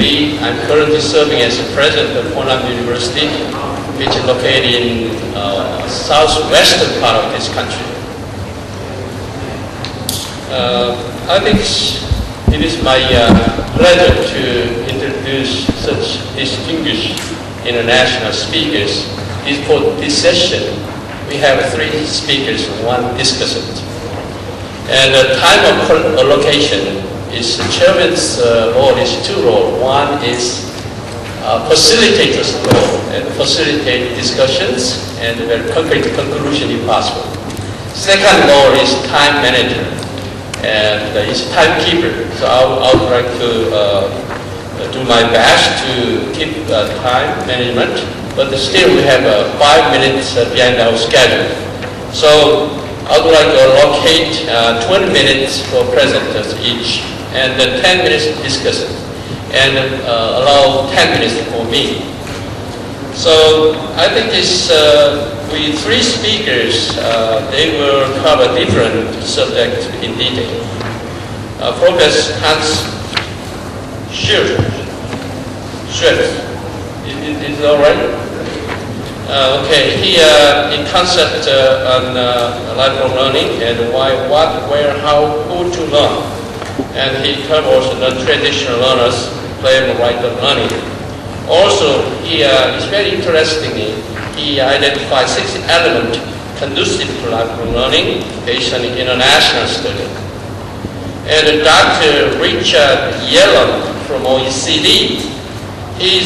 Lee. I'm currently serving as the president of Kwon University, which is located in southwestern part of this country. I think it is my pleasure to introduce such distinguished international speakers. For this session, we have 3 speakers and 1 discussant. And the time of allocation is the chairman's role is 2 roles. One is facilitator's role and facilitate discussions and very concrete conclusion if possible. Second role is time manager and is timekeeper. So I would like to do my best to keep time management, but still we have 5 minutes behind our schedule. So I would like to allocate 20 minutes for presenters each and 10 minutes discussant and allow 10 minutes for me. So I think this with 3 speakers, they will cover different subjects in detail. Professor Hans Schuetze. Is it all right? Okay, he concept on lifelong learning and why, what, where, how, who to learn. And he covers non-traditional learners play a right of learning. Also, he is very interestingly, he identified 6 elements conducive to lifelong learning based on international study. And Dr. Richard Yelland from OECD, he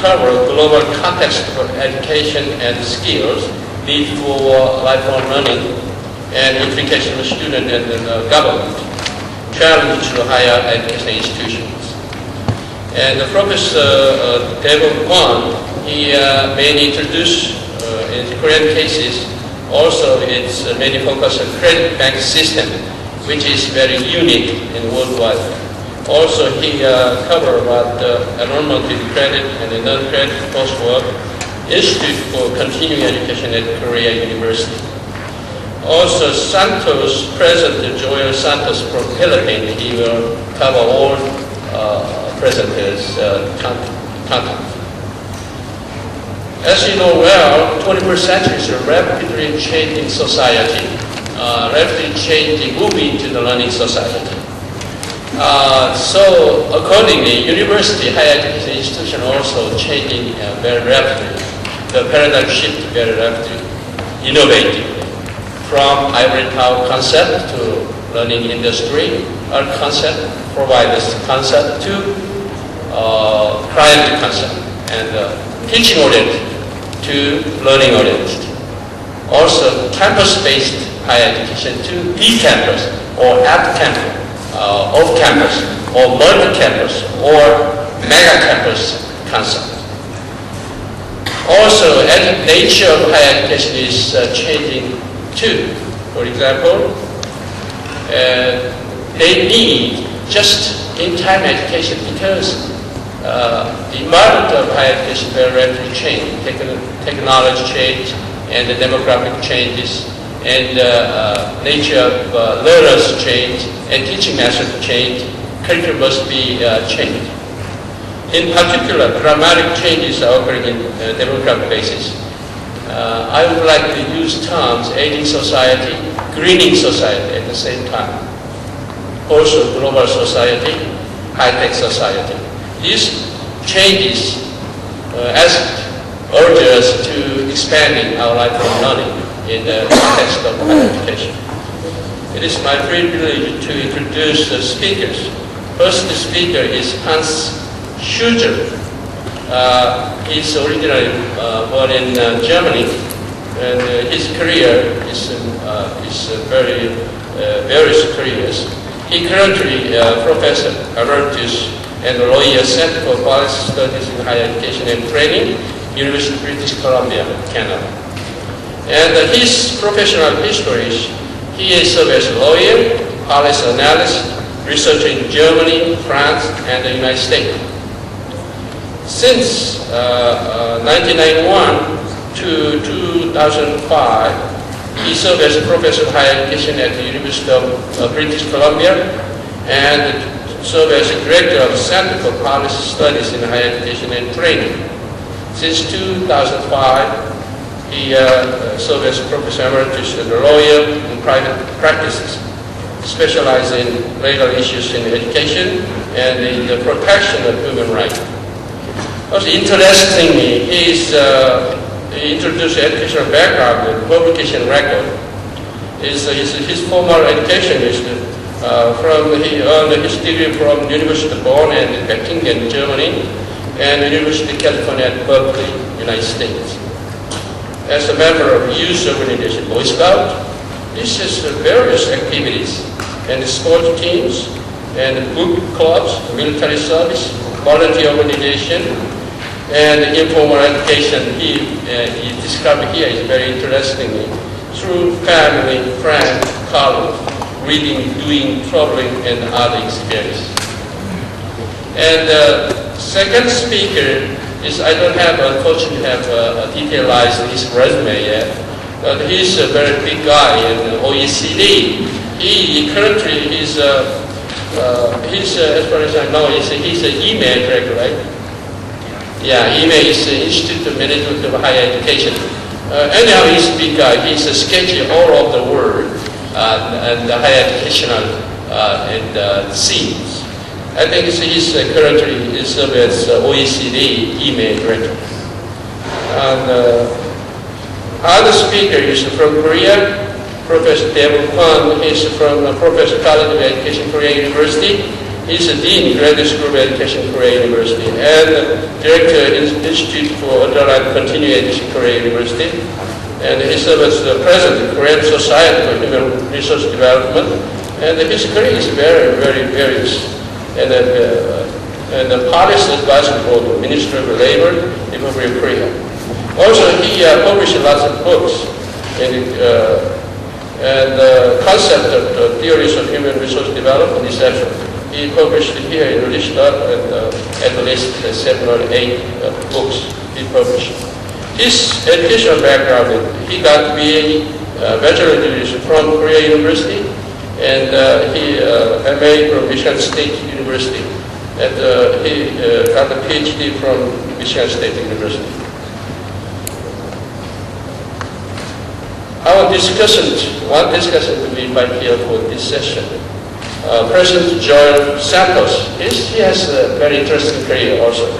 covers global context for education and skills, need for lifelong learning, and implication of student and government, challenge to higher education institutions. And Professor Dae-Bong, he mainly introduced in Korean cases, also it's mainly focused on credit bank system, which is very unique in worldwide. Also, he covered about enrollment in credit and non-credit coursework, Institute for Continuing Education at Korea University. Also, Santos, President Joel Santos from Philippines, he will cover all presenters' content. As you know well, 21st century is a rapidly changing society, rapidly changing, moving to the learning society. So accordingly, university, higher education institution also changing very rapidly. The paradigm shift very rapidly, innovative. From ivory tower concept to learning industry, our concept, providers concept to client concept, and teaching oriented to learning oriented. Also campus-based higher education to e-campus or at campus. Off-campus or multi-campus or mega-campus concept. Also, the nature of higher education is changing too. For example, they need just in-time education because the environment of higher education very rapidly change. Technology change and the demographic changes and nature of learners change and teaching method change, curriculum must be changed. In particular, dramatic changes are occurring in demographic basis. I would like to use terms aging society, greening society at the same time. Also global society, high-tech society. These changes urge us to expanding our lifelong learning in the context of higher education. It is my privilege to introduce the speakers. First speaker is Hans Schuetze. He's originally born in Germany, and his career is very various careers. He currently Professor Emeritus and Lawyer Center for Policy Studies in Higher Education and Training, University of British Columbia, Canada. And his professional history is he has served as a lawyer, policy analyst, researcher in Germany, France, and the United States. Since 1991 to 2005, he served as a professor of higher education at the University of British Columbia, and served as the director of the Center for Policy Studies in Higher Education and Training. Since 2005, he served as professor emeritus and a lawyer in private practices, specializing in legal issues in education and in the protection of human rights. Also, interestingly, he introduced educational background with publication record. His formal education is he earned his degree from University of Bonn and Göttingen, Germany, and University of California at Berkeley, United States. As a member of youth organization, Boy Scout, this is various activities and sports teams and book clubs, military service, volunteer organization, and informal education. He described here is very interestingly through family, friends, college, reading, doing, traveling, and other experiences. And second speaker is, I don't have, unfortunately, detailized his resume yet, but he's a very big guy in OECD. He currently is, as far as I know, he's an email director, right? Yeah, email is the Institute of Management of Higher Education. Anyhow, he's a big guy. He's sketching all over the world and the higher educational scenes. I think he's currently serves as OECD email director. And other speaker is from Korea, Professor Dae-Bong. He's from Professor College of Education, Korea University. He's a Dean, Graduate School of Education, Korea University, and Director Institute for Adult and Continuing Education, Korea University. And he serves as the President of the Korean Society for Human Resource Development. And his career is very, very various. And the policy advisor for the Ministry of Labor, Republic of Korea. Also, he published lots of books and the concept of the theories of human resource development, etc. He published it here in Lista and at least 7 or 8 books he published. His educational background, he got BA bachelor degrees from Korea University, and he MA from Michigan State University, and he got a PhD from Michigan State University. One discussion to be invited here for this session. President Joel Santos, he has a very interesting career also.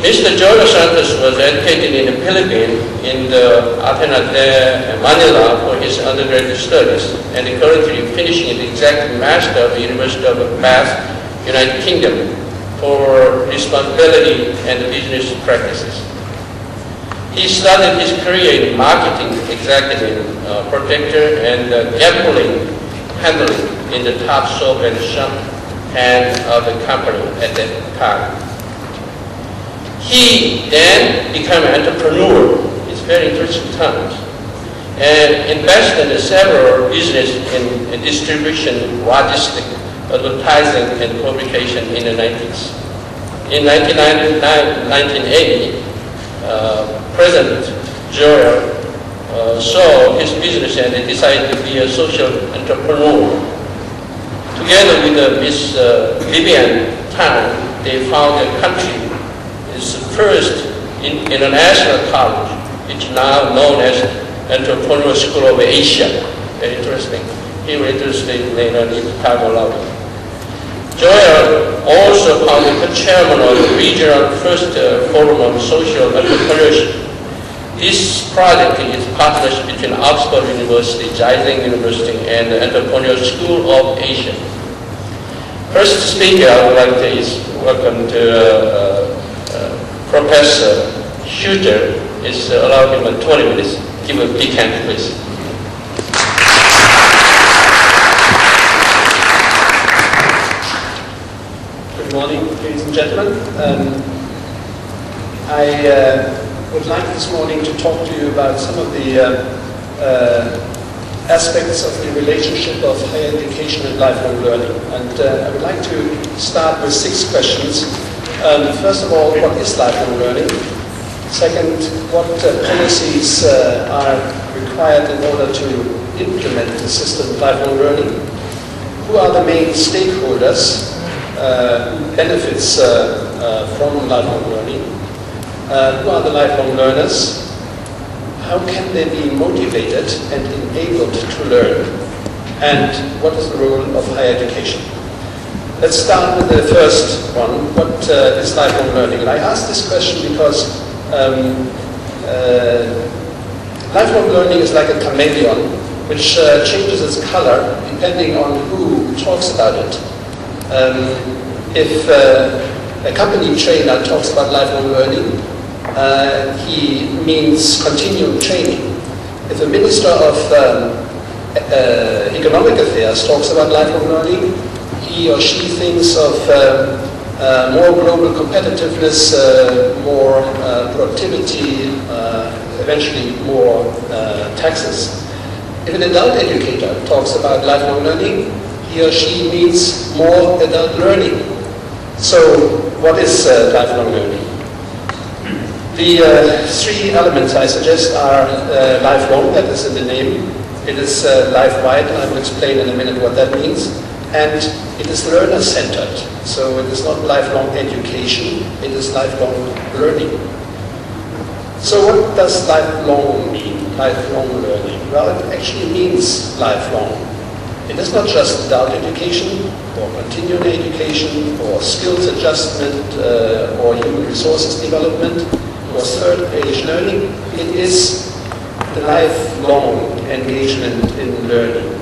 Mr. Joel Santos was educated in the Philippines, in the Athena and Manila for his undergraduate studies, and currently finishing the exact master of the University of Bath, United Kingdom, for responsibility and business practices. He started his career in marketing executive, protector, and gambling handling in the top soap and hand of the company at that time. He then became an entrepreneur. It's very interesting times. And invested in several businesses in distribution, logistics, advertising, and publication in the 90s. In 1980, President Joel saw his business and decided to be a social entrepreneur. Together with Miss Vivian Tan, they founded a country. It's the first international college, which is now known as Entrepreneurial School of Asia. Very interesting. He will interested later in time allowed. Joel also founded the chairman of the regional first forum on social entrepreneurship. This project is a partnership between Oxford University, Jialing University, and the Entrepreneurial School of Asia. First speaker I would like to is welcome to Professor Schuetze. Is allowed him 20 minutes. Give a big hand, please. Good morning, ladies and gentlemen. I would like this morning to talk to you about some of the aspects of the relationship of higher education and lifelong learning. And I would like to start with 6 questions. First of all, what is lifelong learning? Second, what policies are required in order to implement the system of lifelong learning? who are the main stakeholders who benefits from lifelong learning? Who are the lifelong learners? How can they be motivated and enabled to learn? And what is the role of higher education? Let's start with the first one. What is lifelong learning? And I ask this question because lifelong learning is like a chameleon, which changes its color depending on who talks about it. If a company trainer talks about lifelong learning, he means continuing training. If a minister of economic affairs talks about lifelong learning, he or she thinks of more global competitiveness, more productivity, eventually more taxes. If an adult educator talks about lifelong learning, he or she means more adult learning. So what is lifelong learning? The three elements I suggest are lifelong, that is in the name. It is life-wide, and I will explain in a minute what that means. And it is learner-centered. So it is not lifelong education, it is lifelong learning. So what does lifelong mean, lifelong learning? Well, it actually means lifelong. It is not just adult education, or continuing education, or skills adjustment, or human resources development, or third-age learning. It is the lifelong engagement in learning.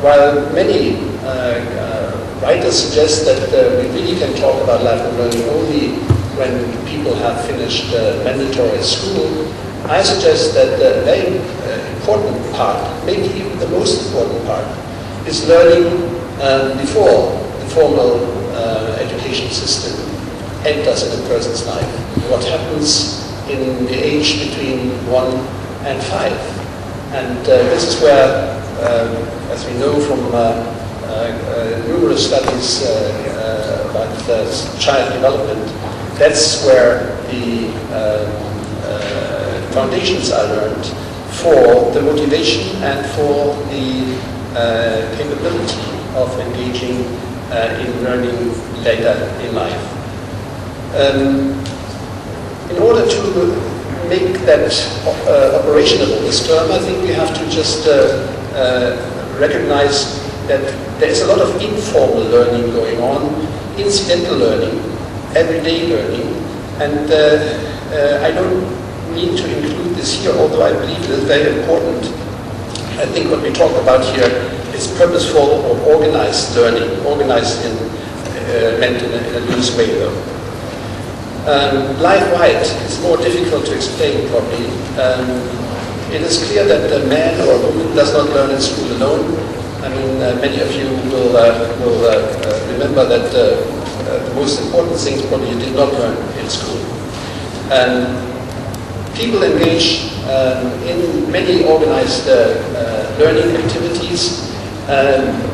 While many writers suggest that we really can talk about lifelong learning only when people have finished mandatory school, I suggest that a very important part, maybe even the most important part, is learning before the formal education system enters in a person's life. What happens in the age between 1 and 5. And this is where, as we know from numerous studies about child development, that's where the foundations are learned for the motivation and for the capability of engaging in learning later in life. In order to make that operational, this term, I think we have to just recognize that there is a lot of informal learning going on, incidental learning, everyday learning, and I don't need to include this here, although I believe it is very important. I think what we talk about here is purposeful or organized learning, organized in, meant in a loose way though. Life-wide is more difficult to explain probably. It is clear that a man or a woman does not learn in school alone. I mean, many of you will remember that the most important things probably you did not learn in school. People engage in many organized learning activities,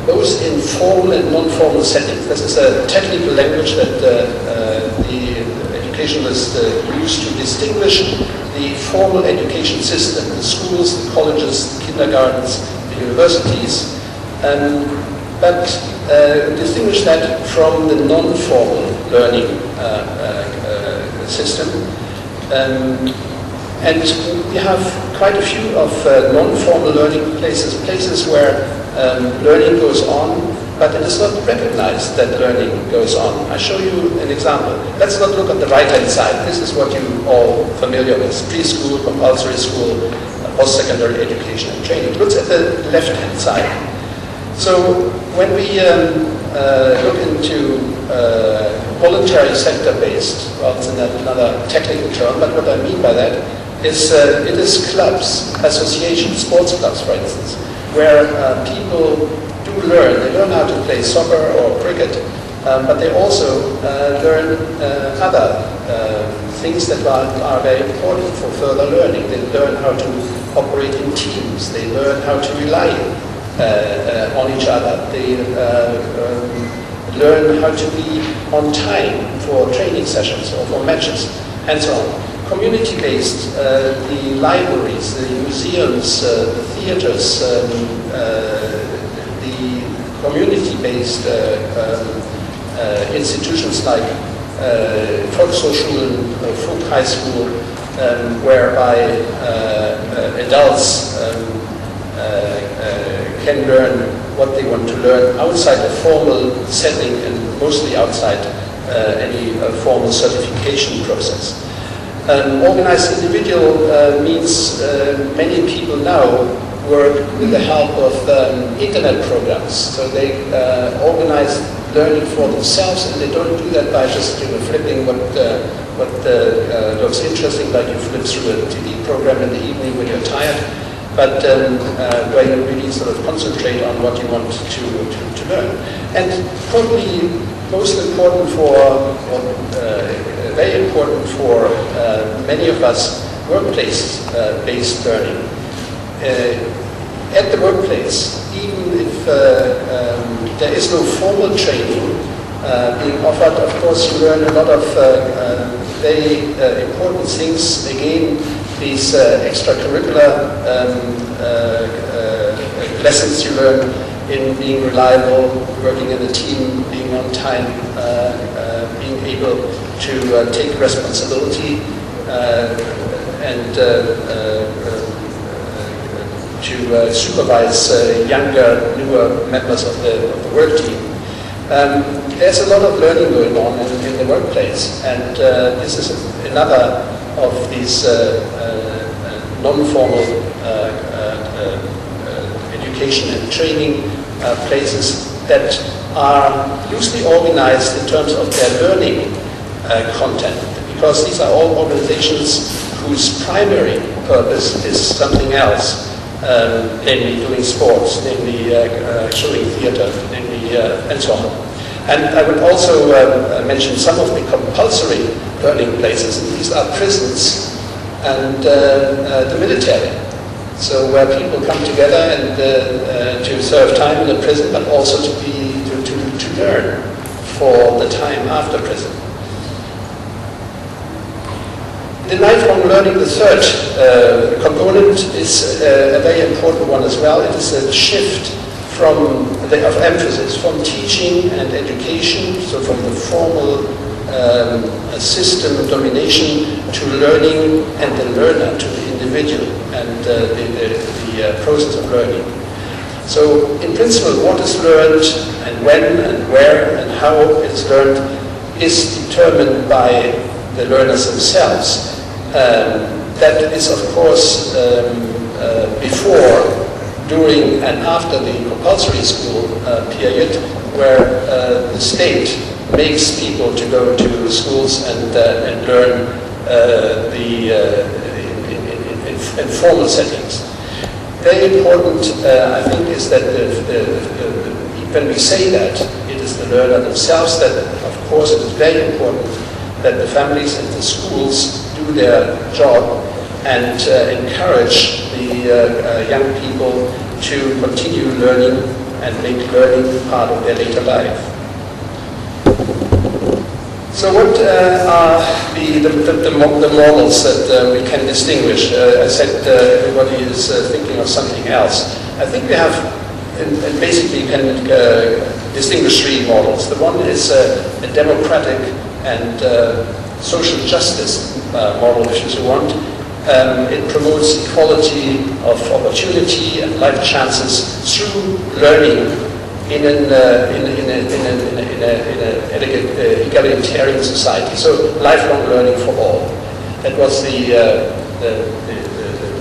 both in formal and non-formal settings. This is a technical language that the educationalists use to distinguish the formal education system, the schools, the colleges, the kindergartens, the universities, but distinguish that from the non-formal learning system. And we have quite a few of non-formal learning places where learning goes on, but it is not recognized that learning goes on. I show you an example. Let's not look at the right-hand side. This is what you all familiar with: preschool, compulsory school, post-secondary education and training. Look at the left-hand side. So when we look into voluntary sector-based, well, it's another technical term, but what I mean by that is it is clubs, associations, sports clubs, for instance, where people do learn. They learn how to play soccer or cricket, but they also learn other things that are very important for further learning. They learn how to operate in teams. They learn how to rely on each other. They learn how to be on time for training sessions or for matches, and so on. community-based, the libraries, the museums, the theaters, the community-based institutions like Volkshochschulen, folk high school, whereby adults can learn what they want to learn outside a formal setting and mostly outside any formal certification process. Organized individual means many people now work with the help of internet programs. So they organize learning for themselves, and they don't do that by just flipping what looks interesting, like you flip through a TV program in the evening when you're tired, but where you really sort of concentrate on what you want to learn. And probably most important for, very important for many of us, workplace-based learning. At the workplace, even if there is no formal training being offered, of course you learn a lot of very important things. Again, these extracurricular lessons you learn in being reliable, working in a team, being on time, being able to take responsibility and to supervise younger, newer members of the work team. There's a lot of learning going on in the workplace, and this is another of these non-formal education and training places that are loosely organized in terms of their learning content, because these are all organizations whose primary purpose is something else, namely doing sports, namely showing theater, namely and so on. And I would also mention some of the compulsory learning places, and these are prisons and the military. So where people come together and to serve time in the prison, but also to learn for the time after prison. The lifelong learning, the third component, is a very important one as well. It is a shift of emphasis from teaching and education, so from the formal system domination, to learning and the learner, to the individual and the process of learning. So in principle, what is learned and when and where and how it's learned is determined by the learners themselves. That is, of course, before, during and after the compulsory school period, where the state makes people to go to schools and learn in formal settings. Very important, I think, is that when we say that, it is the learner themselves that, of course, it is very important that the families and the schools do their job and encourage the young people to continue learning and make learning part of their later life. So what are the models that we can distinguish? I said everybody is thinking of something else. I think we have, and basically can distinguish three models. The one is a democratic and social justice model, if you want. It promotes equality of opportunity and life chances through learning in an egalitarian society. So lifelong learning for all. That was the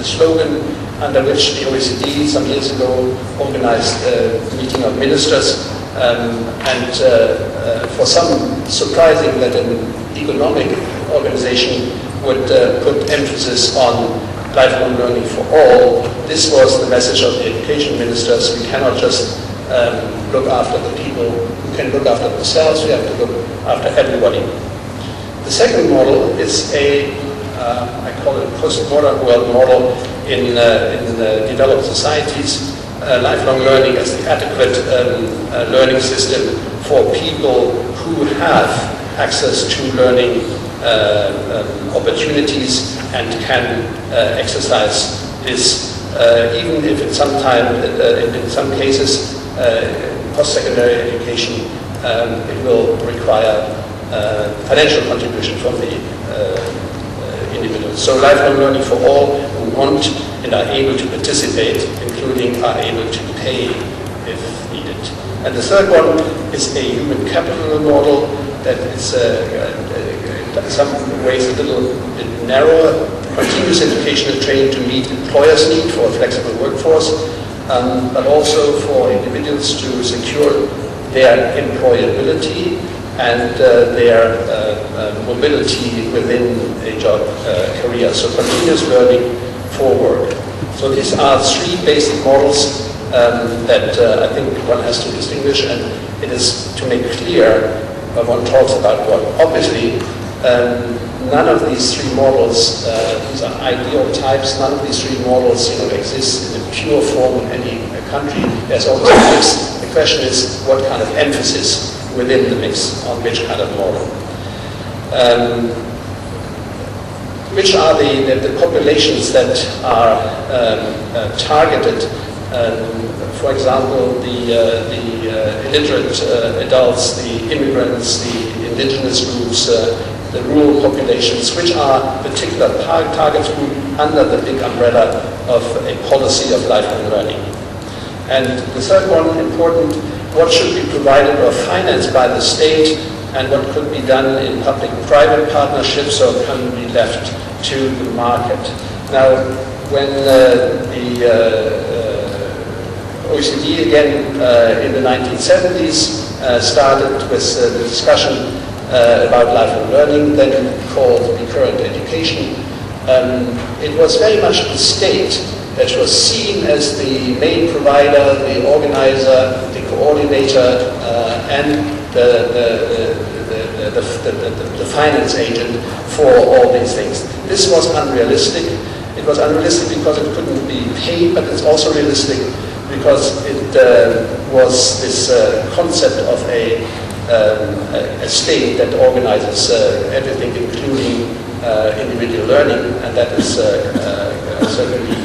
slogan under which the OECD some years ago organized a meeting of ministers. And for some, surprising that an economic organization would put emphasis on lifelong learning for all. This was the message of the education ministers. We cannot just look after the people who can look after themselves. We have to look after everybody. The second model is I call it post-modern world model in developed societies. Lifelong learning as the adequate learning system for people who have access to learning opportunities and can exercise this, even if in some cases, post-secondary education, it will require financial contribution from the individuals. So lifelong learning for all who want and are able to participate, including are able to pay if needed. And the third one is a human capital model that is in some ways a little bit narrower. Continuous education and training to meet employers' need for a flexible workforce, but also for individuals to secure their employability and their mobility within a job career. So continuous learning for work. So these are three basic models that I think one has to distinguish, and it is to make clear when one talks about what. Obviously, none of these three models, these are ideal types, none of these three models exist in a pure form in any country. There's always a mix. The question is what kind of emphasis within the mix on which kind of model. Which are the populations that are targeted? For example, the illiterate adults, the immigrants, the indigenous groups, the rural populations, which are particular target group under the big umbrella of a policy of lifelong learning. And the third one, important, what should be provided or financed by the state, and what could be done in public-private partnerships or can be left to the market. Now, when the OECD again in the 1970s started with the discussion about lifelong learning, then called recurrent education, it was very much the state that was seen as the main provider, the organizer, the coordinator, and the finance agent for all these things. This was unrealistic. It was unrealistic because it couldn't be paid, but it's also realistic because it was this concept of a state that organizes everything, including individual learning, and that is certainly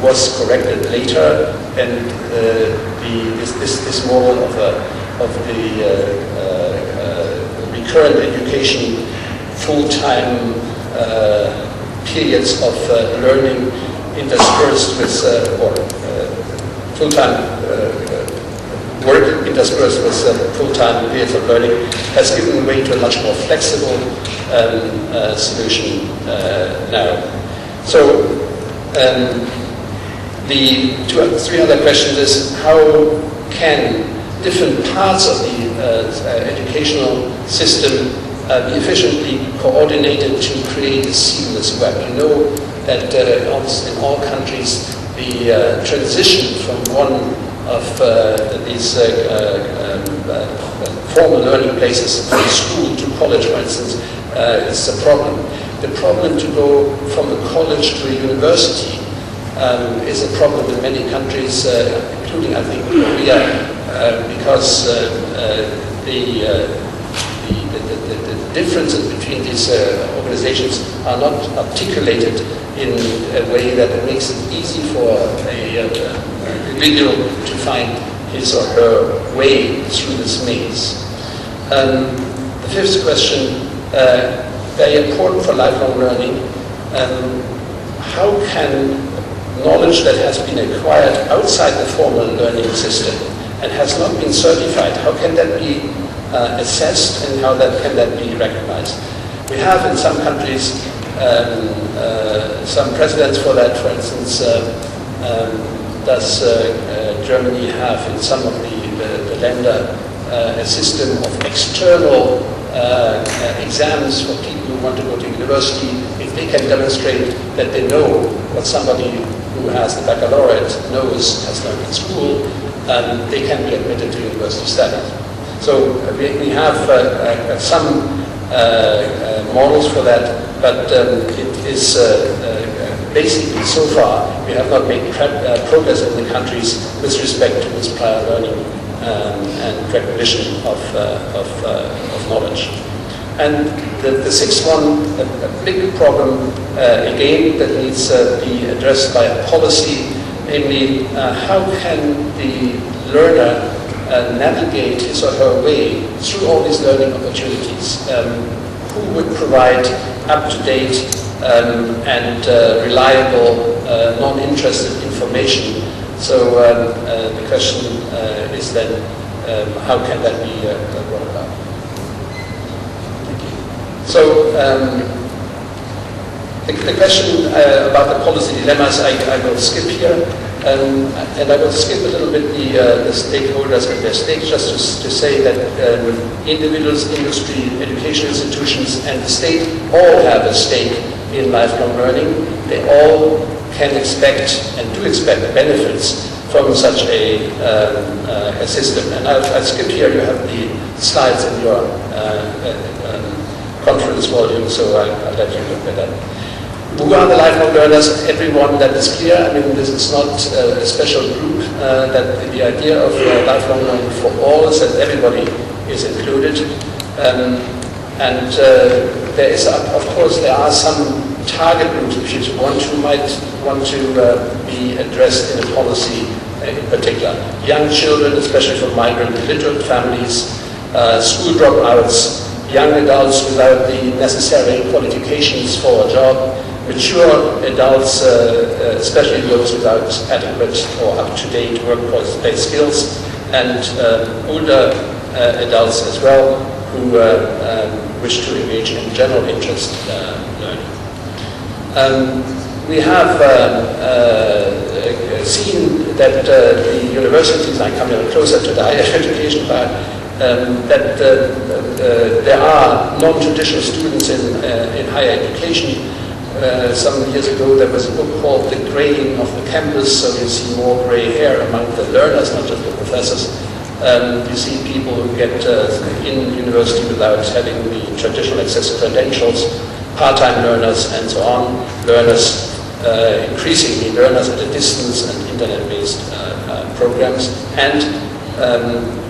was corrected later, and this model of the recurrent education, full-time periods of learning interspersed with full-time work interspersed with full-time periods of learning has given way to a much more flexible solution now. So the three other questions is how can different parts of the educational system be efficiently coordinated to create a seamless web. You know that in all countries the transition from one of these formal learning places, from school to college, for instance, is a problem. The problem to go from a college to a university is a problem in many countries, including, I think, Korea, because the differences between these organizations are not articulated in a way that makes it easy for an individual to find his or her way through this maze. The fifth question, very important for lifelong learning, how can knowledge that has been acquired outside the formal learning system and has not been certified, how can that be assessed and how can that be recognized? We have in some countries some precedents for that. For instance, does Germany have in some of the Länder a system of external exams for people who want to go to university? If they can demonstrate that they know what somebody who has the baccalaureate knows, has learned in school, they can be admitted to university studies. So we have some models for that, but it is basically so far we have not made progress in the countries with respect to this prior learning and recognition of knowledge. And the sixth one, a big problem, again, that needs to be addressed by a policy, namely, how can the learner navigate his or her way through all these learning opportunities? Who would provide up-to-date and reliable, non-interested information? So the question is then, how can that be brought about? So the question about the policy dilemmas, I will skip here. And I will skip a little bit the stakeholders and their stakes, just to say that individuals, industry, education institutions, and the state all have a stake in lifelong learning. They all can expect and do expect benefits from such a system. And I'll skip here. You have the slides in your conference volume, so I'll let you look at that. Who are the lifelong learners? Everyone, that is clear. I mean, this is not a special group. That the idea of lifelong learning for all is that everybody is included. There is, of course, there are some target groups which you might want to be addressed in a policy in particular. Young children, especially from migrant illiterate families, school dropouts, young adults without the necessary qualifications for a job, mature adults, especially those without adequate or up-to-date workplace skills, and older adults as well who wish to engage in general interest learning. We have seen that the universities, I come closer to the higher education part, that there are non-traditional students in higher education. Some years ago there was a book called The Graying of the Campus, so you see more gray hair among the learners, not just the professors. You see people who get in university without having the traditional access credentials, part-time learners and so on, learners, increasingly learners at a distance and internet-based programs, and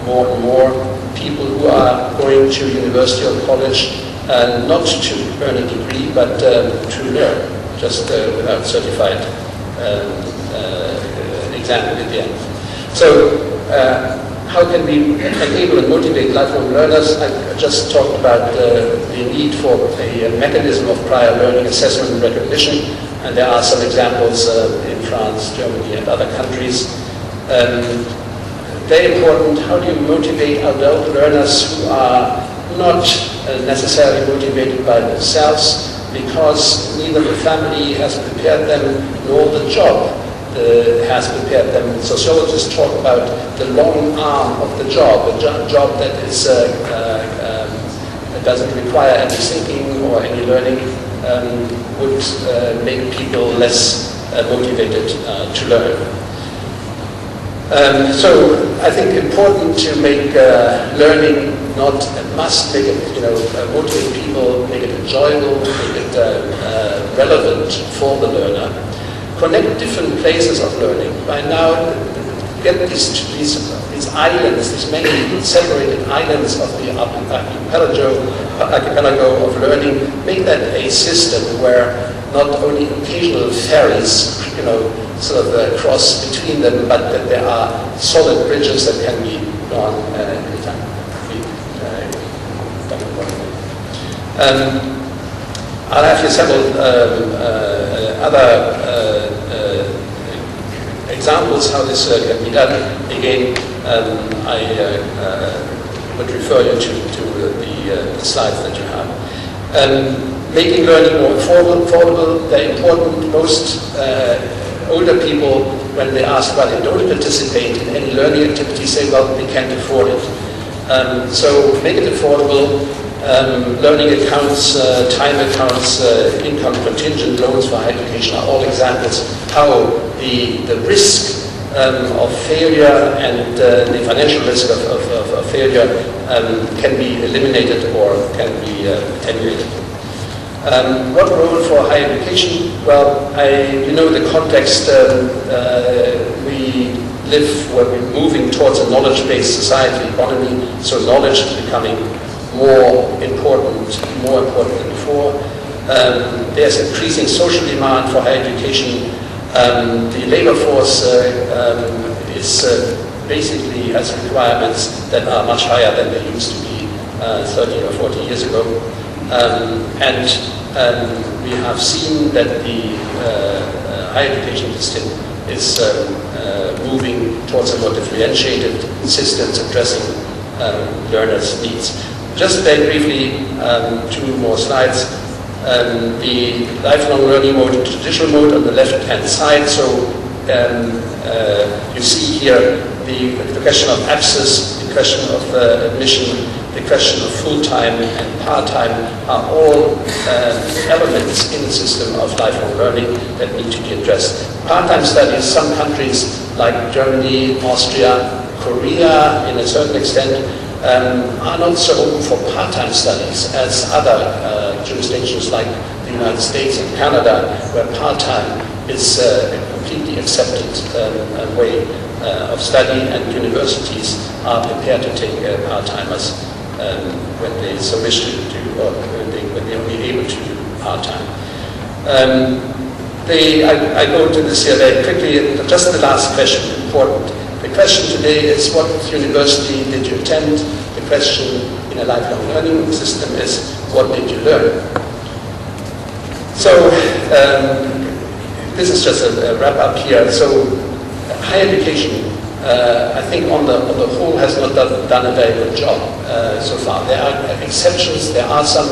more and more people who are going to university or college not to earn a degree, but to learn, just without certified exam at the end. So, how can we enable and motivate lifelong learners? I just talked about the need for a mechanism of prior learning assessment and recognition, and there are some examples in France, Germany, and other countries. Very important, how do you motivate adult learners who are not necessarily motivated by themselves, because neither the family has prepared them nor the job has prepared them. Sociologists talk about the long arm of the job, a job that is doesn't require any thinking or any learning, would make people less motivated to learn. So I think important to make learning not a must, make it, motivate people, make it enjoyable, make it relevant for the learner. Connect different places of learning. By now, get these islands, these many separated islands of the archipelago of learning, make that a system where not only occasional ferries, sort of cross between them, but that there are solid bridges that can be gone anytime. I'll have here several other examples how this can be done. Again, I would refer you to the slides that you have. Making learning more affordable, very important. Most older people, when they ask why they don't participate in any learning activity, say, well, they can't afford it. So make it affordable. Learning accounts, time accounts, income contingent loans for higher education are all examples how the risk of failure and the financial risk of failure can be eliminated or can be attenuated. What role for higher education? Well, the context we live where we're moving towards a knowledge-based society, economy, so knowledge is becoming more important than before. There's increasing social demand for higher education. The labor force basically has requirements that are much higher than they used to be 30 or 40 years ago. And we have seen that the higher education system is moving towards a more differentiated systems addressing learners' needs. Just very briefly, 2 more slides. The lifelong learning mode, the traditional mode on the left-hand side. So you see here the question of access, the question of admission, the question of full-time and part-time are all elements in the system of lifelong learning that need to be addressed. Part-time studies, some countries like Germany, Austria, Korea, in a certain extent, are not so open for part-time studies as other jurisdictions like the United States and Canada, where part-time is a completely accepted way of study, and universities are prepared to take part-timers when they so wish to do, or when they will be able to do part-time. I go into this here very quickly. Just the last question, important. The question today is, what university did you attend? The question in a lifelong learning system is, what did you learn? So this is just a wrap up here. So higher education, I think on the whole has not done a very good job so far. There are exceptions. There are some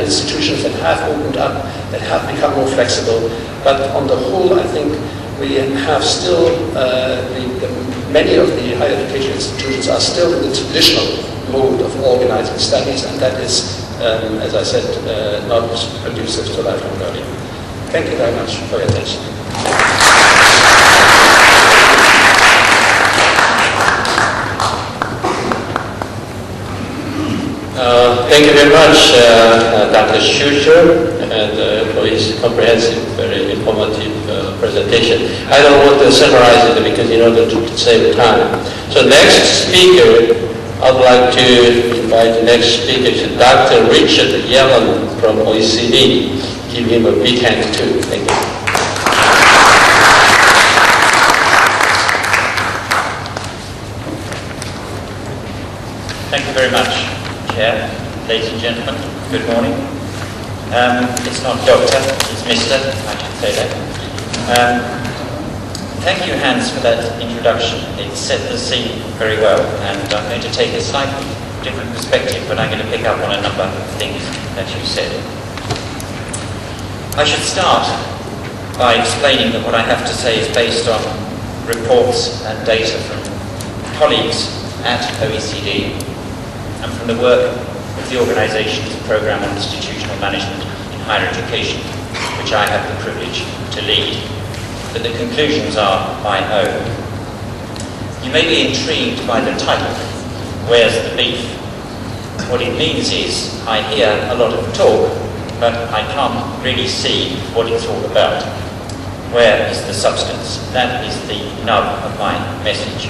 institutions that have opened up, that have become more flexible. But on the whole, I think we have still, many of the higher education institutions are still in the traditional mode of organizing studies, and that is, as I said, not conducive to lifelong learning. Thank you very much for your attention. Thank you very much, Dr. Schuetze, and for his comprehensive, very informative presentation. I don't want to summarize it because in order to save time. So next speaker, I'd like to invite the next speaker to Dr. Richard Yelland from OECD. Give him a big hand too. Thank you. Thank you very much, Chair. Ladies and gentlemen, good morning. It's not doctor, it's Mr. I should say that. Thank you, Hans, for that introduction. It set the scene very well, and I'm going to take a slightly different perspective, but I'm going to pick up on a number of things that you said. I should start by explaining that what I have to say is based on reports and data from colleagues at OECD and from the work of the organization's Program on Institutional Management in Higher Education, which I have the privilege to lead. But the conclusions are my own. You may be intrigued by the title, Where's the Beef? What it means is, I hear a lot of talk, but I can't really see what it's all about. Where is the substance? That is the nub of my message.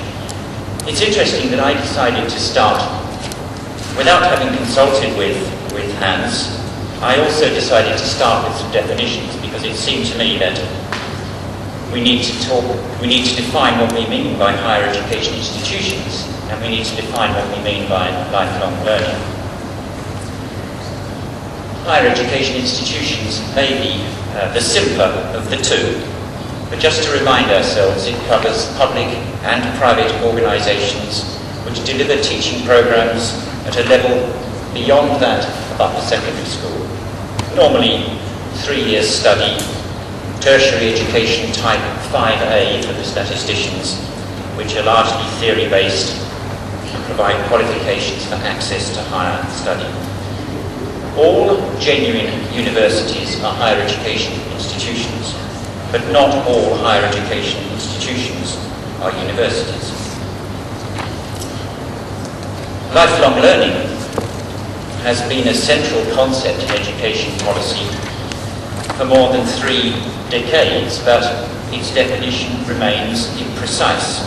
It's interesting that I decided to start without having consulted with Hans. I also decided to start with some definitions because it seemed to me that we need to define what we mean by higher education institutions, and we need to define what we mean by lifelong learning. Higher education institutions may be the simpler of the two, but just to remind ourselves, it covers public and private organizations which deliver teaching programs at a level beyond that of upper secondary school. Normally 3 years study, tertiary education type 5A for the statisticians, which are largely theory-based and provide qualifications for access to higher study. All genuine universities are higher education institutions, but not all higher education institutions are universities. Lifelong learning has been a central concept in education policy for more than 3 decades, but its definition remains imprecise.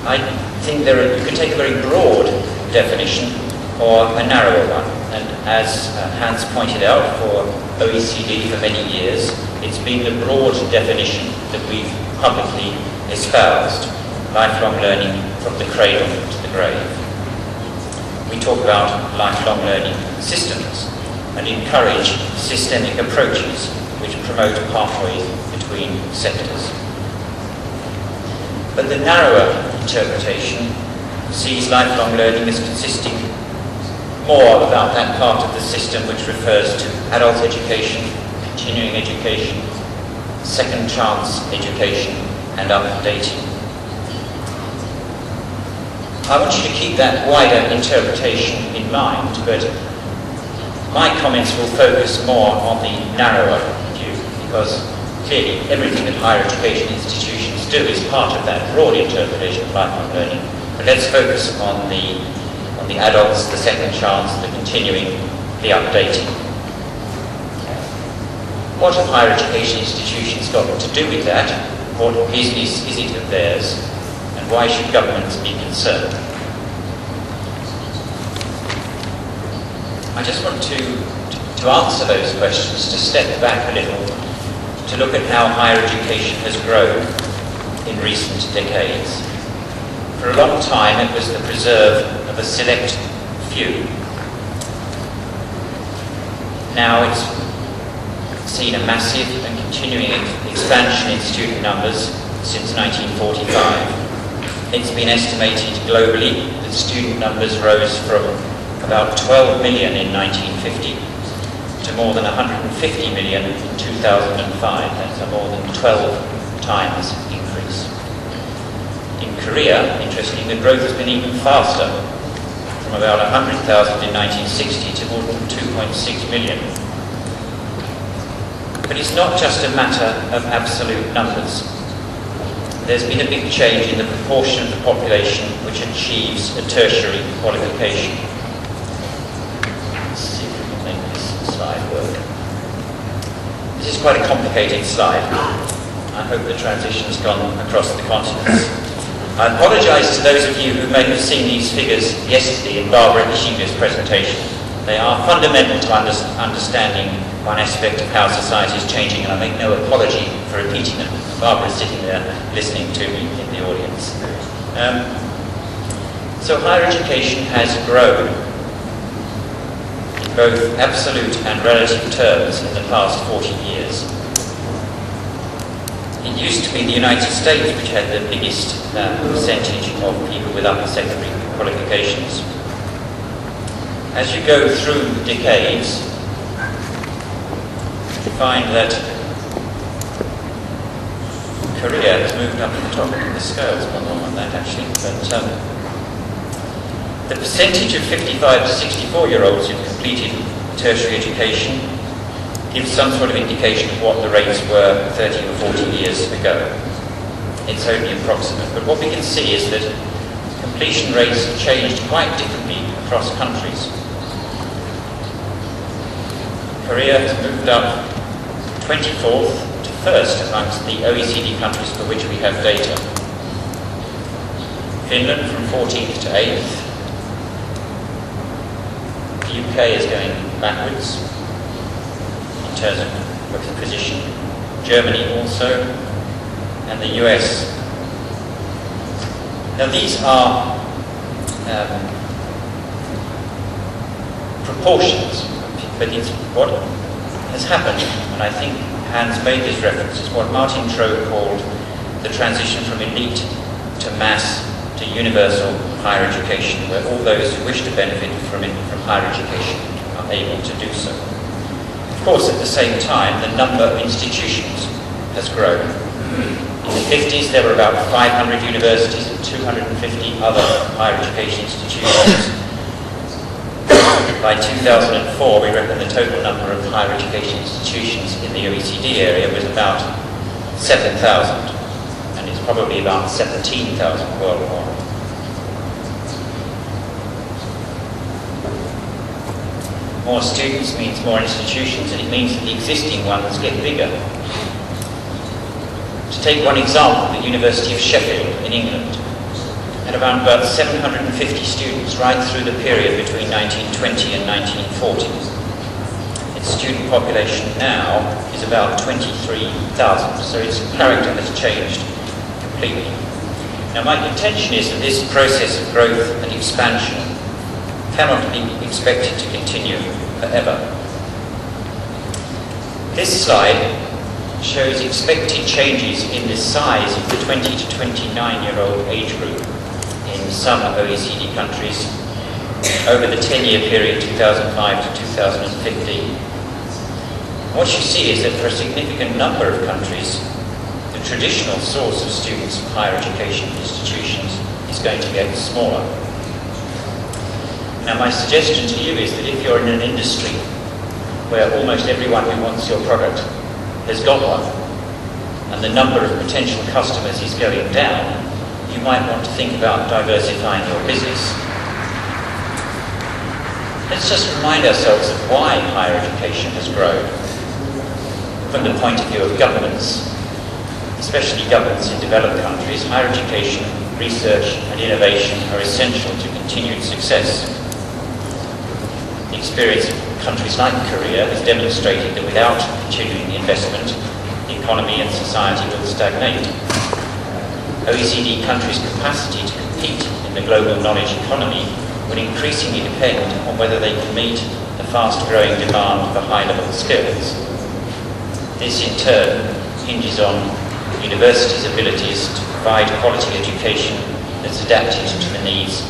I think you could take a very broad definition or a narrower one. And as Hans pointed out, for OECD for many years, it's been the broad definition that we've publicly espoused, lifelong learning from the cradle to the grave. We talk about lifelong learning systems and encourage systemic approaches which promote pathways between sectors. But the narrower interpretation sees lifelong learning as consisting more about that part of the system which refers to adult education, continuing education, second chance education, and updating. I want you to keep that wider interpretation in mind, but my comments will focus more on the narrower view, because clearly everything that higher education institutions do is part of that broad interpretation of lifelong learning. But let's focus on the adults, the second chance, the continuing, the updating. What have higher education institutions got to do with that? What business is it of theirs? And why should governments be concerned? I just want to answer those questions, to step back a little, to look at how higher education has grown in recent decades. For a long time, it was the preserve of a select few. Now it's seen a massive and continuing expansion in student numbers since 1945. It's been estimated globally that student numbers rose from about 12 million in 1950 to more than 150 million in 2005. That's a more than 12 times increase. In Korea, interestingly, the growth has been even faster, from about 100,000 in 1960 to more than 2.6 million. But it's not just a matter of absolute numbers. There's been a big change in the proportion of the population which achieves a tertiary qualification. Let's see if we can make this slide work. This is quite a complicated slide. I hope the transition's gone across the continents. I apologise to those of you who may have seen these figures yesterday in Barbara Ishiga's presentation. They are fundamental to understanding one aspect of how society is changing, and I make no apology for repeating them. Barbara is sitting there listening to me in the audience. So higher education has grown in both absolute and relative terms in the past 40 years. It used to be the United States which had the biggest percentage of people with upper secondary qualifications. As you go through the decades, you find that Korea has moved up at the top of the scales, not wrong on that actually, but the percentage of 55 to 64-year-olds who've completed tertiary education gives some sort of indication of what the rates were 30 or 40 years ago. It's only approximate, but what we can see is that completion rates have changed quite differently across countries. Korea has moved up 24th to 1st amongst the OECD countries for which we have data. Finland from 14th to 8th. The UK is going backwards in terms of position. Germany also, and the US. Now these are proportions, but it's what has happened, and I think Hans made this reference, is what Martin Troe called the transition from elite to mass to universal higher education, where all those who wish to benefit from higher education are able to do so. Of course, at the same time, the number of institutions has grown. In the 50s, there were about 500 universities and 250 other higher education institutions. By 2004, we reckon the total number of higher education institutions in the OECD area was about 7,000, and it's probably about 17,000 worldwide. More students means more institutions, and it means that the existing ones get bigger. To take one example, the University of Sheffield in England. had around about 750 students right through the period between 1920 and 1940. Its student population now is about 23,000, so its character has changed completely. Now my contention is that this process of growth and expansion cannot be expected to continue forever. This slide shows expected changes in the size of the 20 to 29-year-old age group in some OECD countries over the 10-year period 2005 to 2015. What you see is that for a significant number of countries, the traditional source of students from higher education institutions is going to get smaller. Now my suggestion to you is that if you're in an industry where almost everyone who wants your product has got one, and the number of potential customers is going down, you might want to think about diversifying your business. Let's just remind ourselves of why higher education has grown. From the point of view of governments, especially governments in developed countries, higher education, research and innovation are essential to continued success. The experience of countries like Korea has demonstrated that without continuing investment, the economy and society will stagnate. OECD countries' capacity to compete in the global knowledge economy will increasingly depend on whether they can meet the fast-growing demand for high-level skills. This, in turn, hinges on universities' abilities to provide quality education that's adapted to the needs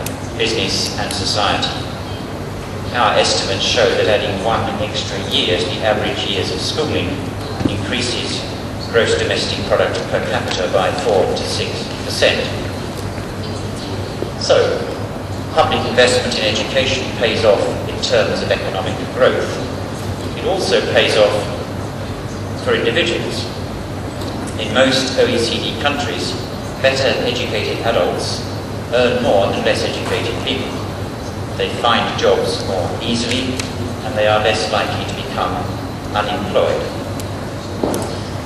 of business and society. Our estimates show that adding 1 extra year to the average years of schooling increases gross domestic product per capita by 4 to 6%. So, public investment in education pays off in terms of economic growth. It also pays off for individuals. In most OECD countries, better educated adults earn more than less educated people. They find jobs more easily and they are less likely to become unemployed.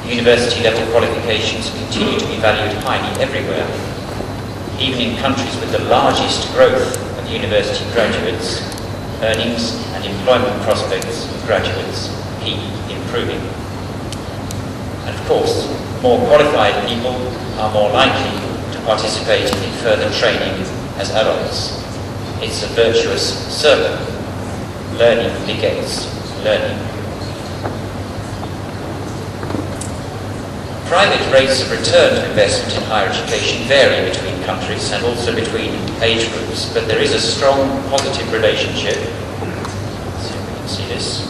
University-level qualifications continue to be valued highly everywhere. Even in countries with the largest growth of university graduates, earnings and employment prospects of graduates keep improving. And of course, more qualified people are more likely to participate in further training as adults. It's a virtuous circle. Learning begets learning. Private rates of return of investment in higher education vary between countries and also between age groups, but there is a strong positive relationship, let's see if we can see this,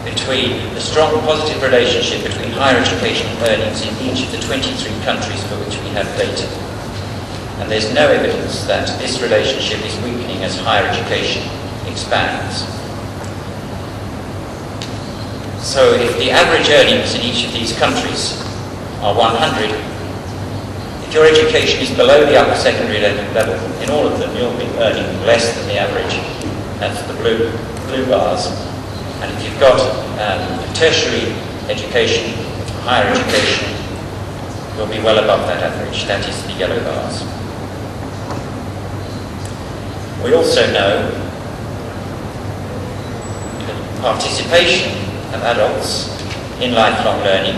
between the strong positive relationship between higher education earnings in each of the 23 countries for which we have data. And there's no evidence that this relationship is weakening as higher education expands. So if the average earnings in each of these countries are 100, if your education is below the upper secondary level in all of them, you'll be earning less than the average. That's the blue bars. And if you've got tertiary education, higher education, you'll be well above that average. That is the yellow bars. We also know that participation of adults in lifelong learning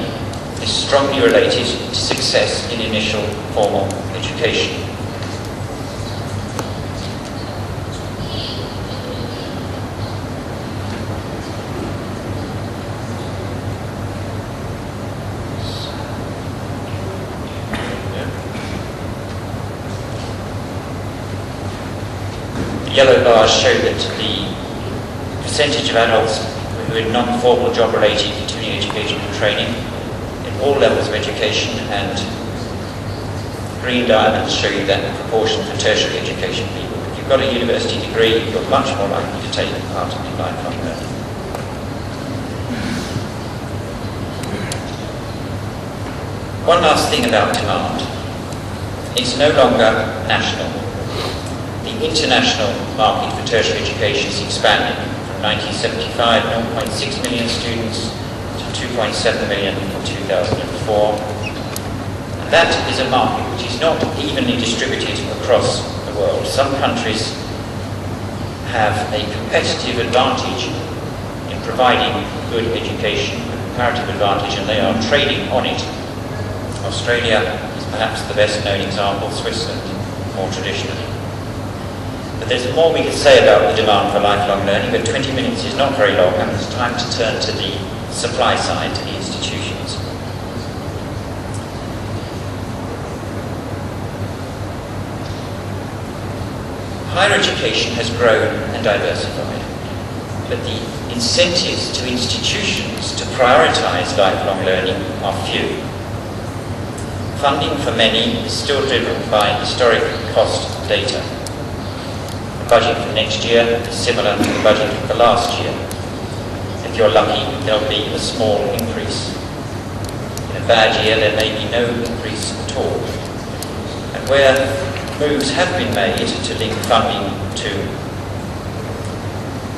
is strongly related to success in initial formal education. The yellow bars show that the percentage of adults who in non-formal job-related continuing education and training in all levels of education, and green diamonds show you that proportion for tertiary education people. If you've got a university degree, you're much more likely to take part in lifelong learning. One last thing about demand. It's no longer national. The international market for tertiary education is expanding. 1975, 0.6 million students to 2.7 million in 2004. And that is a market which is not evenly distributed across the world. Some countries have a competitive advantage in providing good education, a comparative advantage, and they are trading on it. Australia is perhaps the best known example, Switzerland more traditionally. But there's more we could say about the demand for lifelong learning, but 20 minutes is not very long, and it's time to turn to the supply side, to the institutions. Higher education has grown and diversified, but the incentives to institutions to prioritise lifelong learning are few. Funding for many is still driven by historic cost data. The budget for next year is similar to the budget for last year. If you're lucky, there'll be a small increase. In a bad year, there may be no increase at all. And where moves have been made to link funding to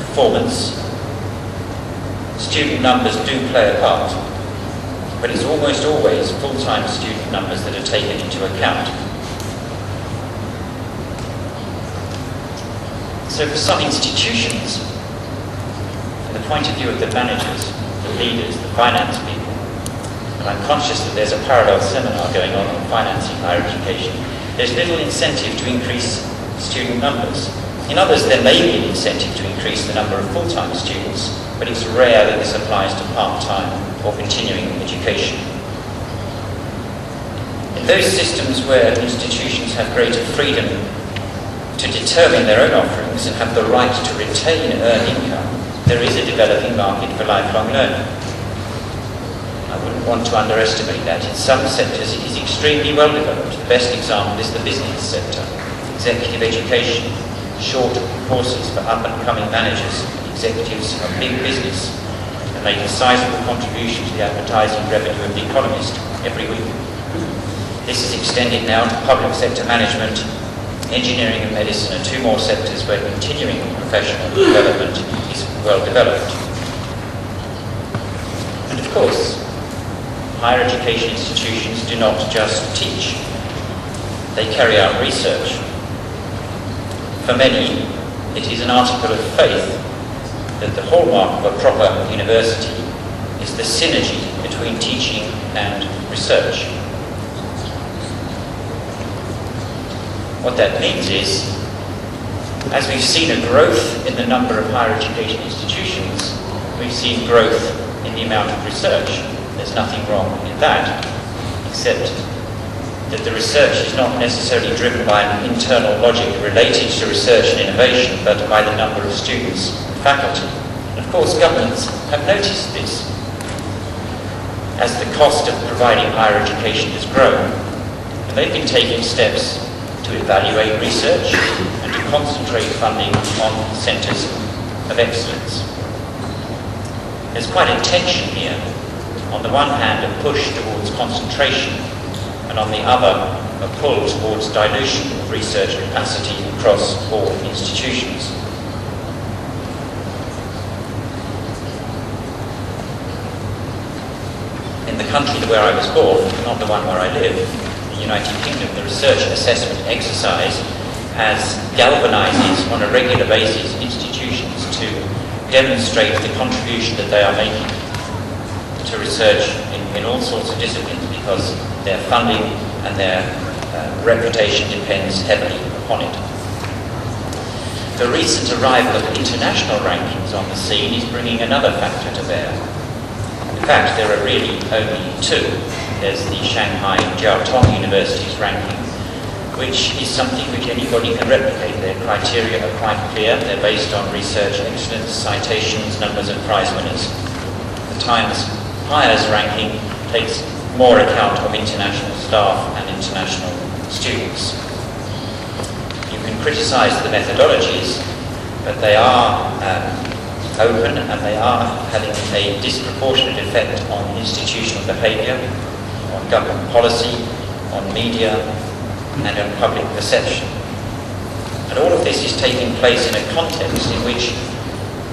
performance, student numbers do play a part, but it's almost always full-time student numbers that are taken into account. So for some institutions, from the point of view of the managers, the leaders, the finance people, and I'm conscious that there's a parallel seminar going on financing higher education, there's little incentive to increase student numbers. In others, there may be an incentive to increase the number of full-time students, but it's rare that this applies to part-time or continuing education. In those systems where institutions have greater freedom to determine their own offerings and have the right to retain earned income, there is a developing market for lifelong learning. I wouldn't want to underestimate that. In some sectors it is extremely well developed. The best example is the business sector. Executive education, short courses for up-and-coming managers, executives of big business, and make a sizable contribution to the advertising revenue of The Economist every week. This is extended now to public sector management. Engineering and medicine are two more sectors where continuing professional development is well developed. And of course, higher education institutions do not just teach, they carry out research. For many, it is an article of faith that the hallmark of a proper university is the synergy between teaching and research. What that means is, as we've seen a growth in the number of higher education institutions, we've seen growth in the amount of research. There's nothing wrong in that, except that the research is not necessarily driven by an internal logic related to research and innovation, but by the number of students and faculty. And of course, governments have noticed this. As the cost of providing higher education has grown, and they've been taking steps to evaluate research and to concentrate funding on centres of excellence. There's quite a tension here. On the one hand, a push towards concentration, and on the other, a pull towards dilution of research capacity across all institutions. In the country where I was born, not the one where I live, the United Kingdom, the research assessment exercise galvanizes on a regular basis institutions to demonstrate the contribution that they are making to research in all sorts of disciplines, because their funding and their reputation depends heavily upon it. The recent arrival of international rankings on the scene is bringing another factor to bear. In fact, there are really only two. There's the Shanghai Jiao Tong University's ranking, which is something which anybody can replicate. Their criteria are quite clear. They're based on research excellence, citations, numbers of prize winners. The Times HEIs ranking takes more account of international staff and international students. You can criticize the methodologies, but they are open and they are having a disproportionate effect on institutional behaviour, on government policy, on media, and on public perception. And all of this is taking place in a context in which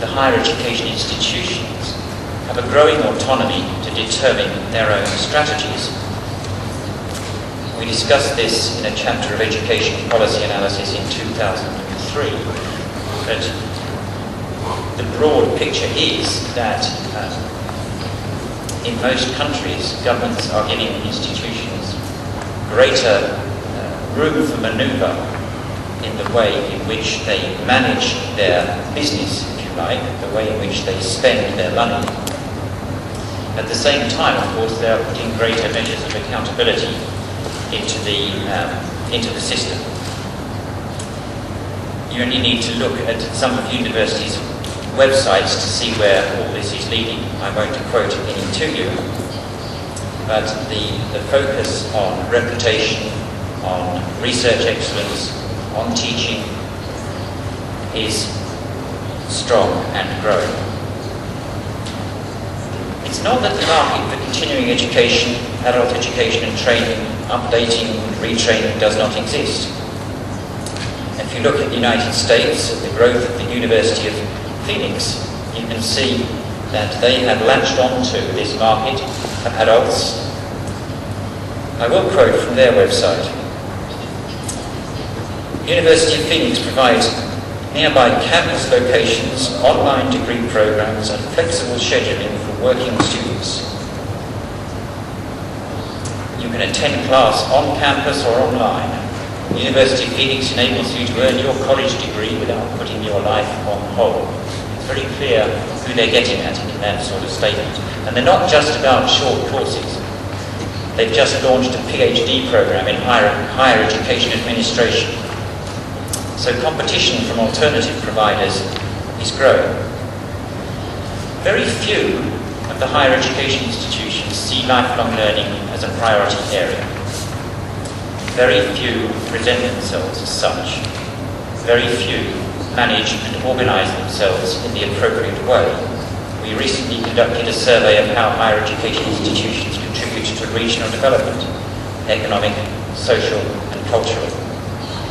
the higher education institutions have a growing autonomy to determine their own strategies. We discussed this in a chapter of education policy analysis in 2003. But the broad picture is that in most countries, governments are giving institutions greater room for manoeuvre in the way in which they manage their business, if you like, the way in which they spend their money. At the same time, of course, they are putting greater measures of accountability into the system. You only need to look at some of universities' websites to see where all this is leading. I won't quote any to you, but the focus on reputation, on research excellence, on teaching is strong and growing. It's not that the market for continuing education, adult education and training, updating and retraining does not exist. If you look at the United States, at the growth of the University of Phoenix, you can see that they have latched onto this market for adults. I will quote from their website. University of Phoenix provides nearby campus locations, online degree programs and flexible scheduling for working students. You can attend class on campus or online. University of Phoenix enables you to earn your college degree without putting your life on hold. It's very clear who they're getting at in that sort of statement. And they're not just about short courses. They've just launched a PhD program in higher education administration. So competition from alternative providers is growing. Very few of the higher education institutions see lifelong learning as a priority area. Very few present themselves as such. Very few manage and organise themselves in the appropriate way. We recently conducted a survey of how higher education institutions contribute to regional development, economic, social and cultural.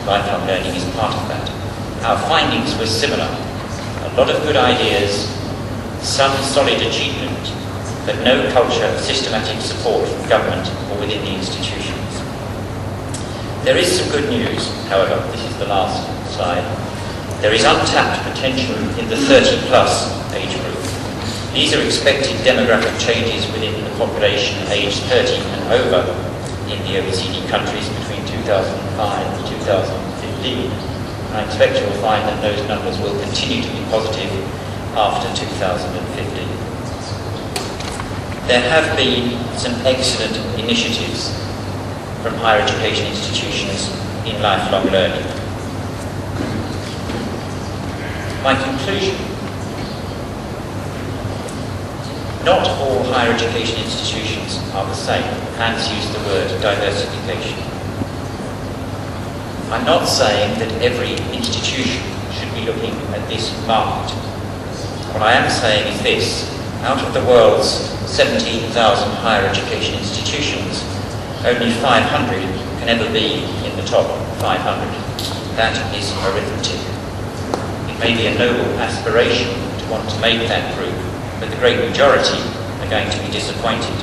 Lifelong learning is part of that. Our findings were similar. A lot of good ideas, some solid achievement, but no culture of systematic support from government or within the institutions. There is some good news, however. This is the last slide. There is untapped potential in the 30-plus age group. These are expected demographic changes within the population aged 30 and over in the OECD countries between 2005 and 2015. I expect you will find that those numbers will continue to be positive after 2015. There have been some excellent initiatives from higher education institutions in lifelong learning. My conclusion: not all higher education institutions are the same. Hans used the word diversification. I'm not saying that every institution should be looking at this market. What I am saying is this: out of the world's 17,000 higher education institutions, only 500 can ever be in the top 500. That is arithmetic. It may be a noble aspiration to want to make that group, but the great majority are going to be disappointed.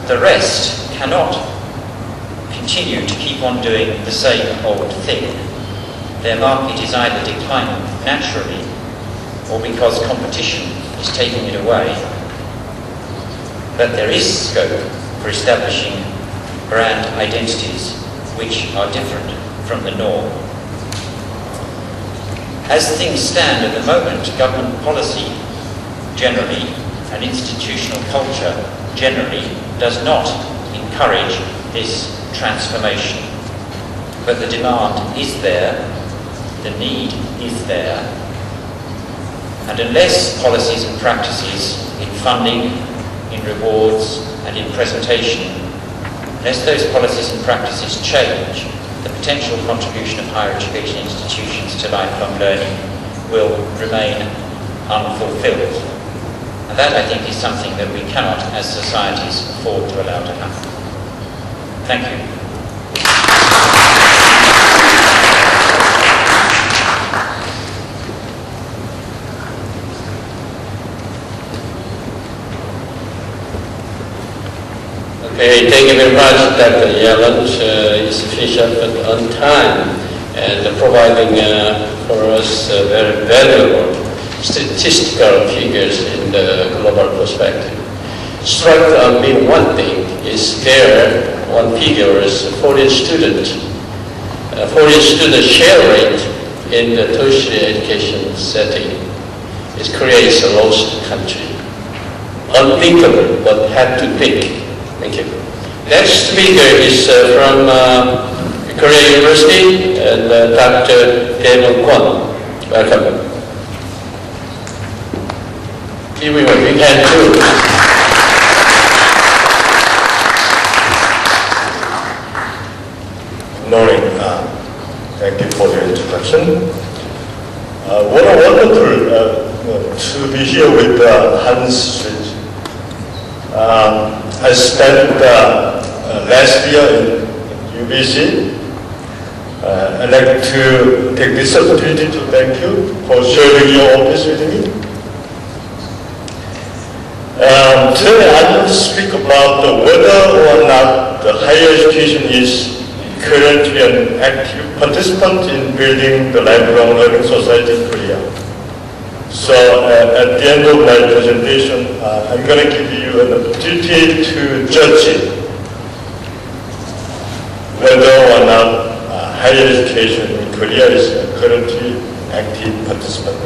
The rest cannot continue to keep on doing the same old thing. Their market is either declining naturally or because competition is taking it away. But there is scope for establishing brand identities which are different from the norm. As things stand at the moment, government policy generally and institutional culture generally does not encourage this transformation. But the demand is there, the need is there, and unless policies and practices in funding, in rewards and in presentation, unless those policies and practices change, the potential contribution of higher education institutions to lifelong learning will remain unfulfilled. And that, I think, is something that we cannot, as societies, afford to allow to happen. Thank you. Okay, thank you very much, Dr. Yelland is efficient and on time and providing for us very valuable statistical figures in the global perspective. Struck on me one thing is there, one figure is foreign student share rate in the tertiary education setting. It creates a lost country. Unthinkable, but had to think. Thank you. Next speaker is from Korea University, and Dr. Dae-Bong Kwon. Welcome. Give me a big hand too. Good morning. Thank you for the introduction. What a wonderful to be here with Hans Schuetze. I spent last year in UBC. I'd like to take this opportunity to thank you for sharing your office with me. Today I will speak about whether or not the higher education is currently an active participant in building the lifelong learning society in Korea. So at the end of my presentation, I'm going to give you an opportunity to judge it, whether or not higher education in Korea is currently an active participant.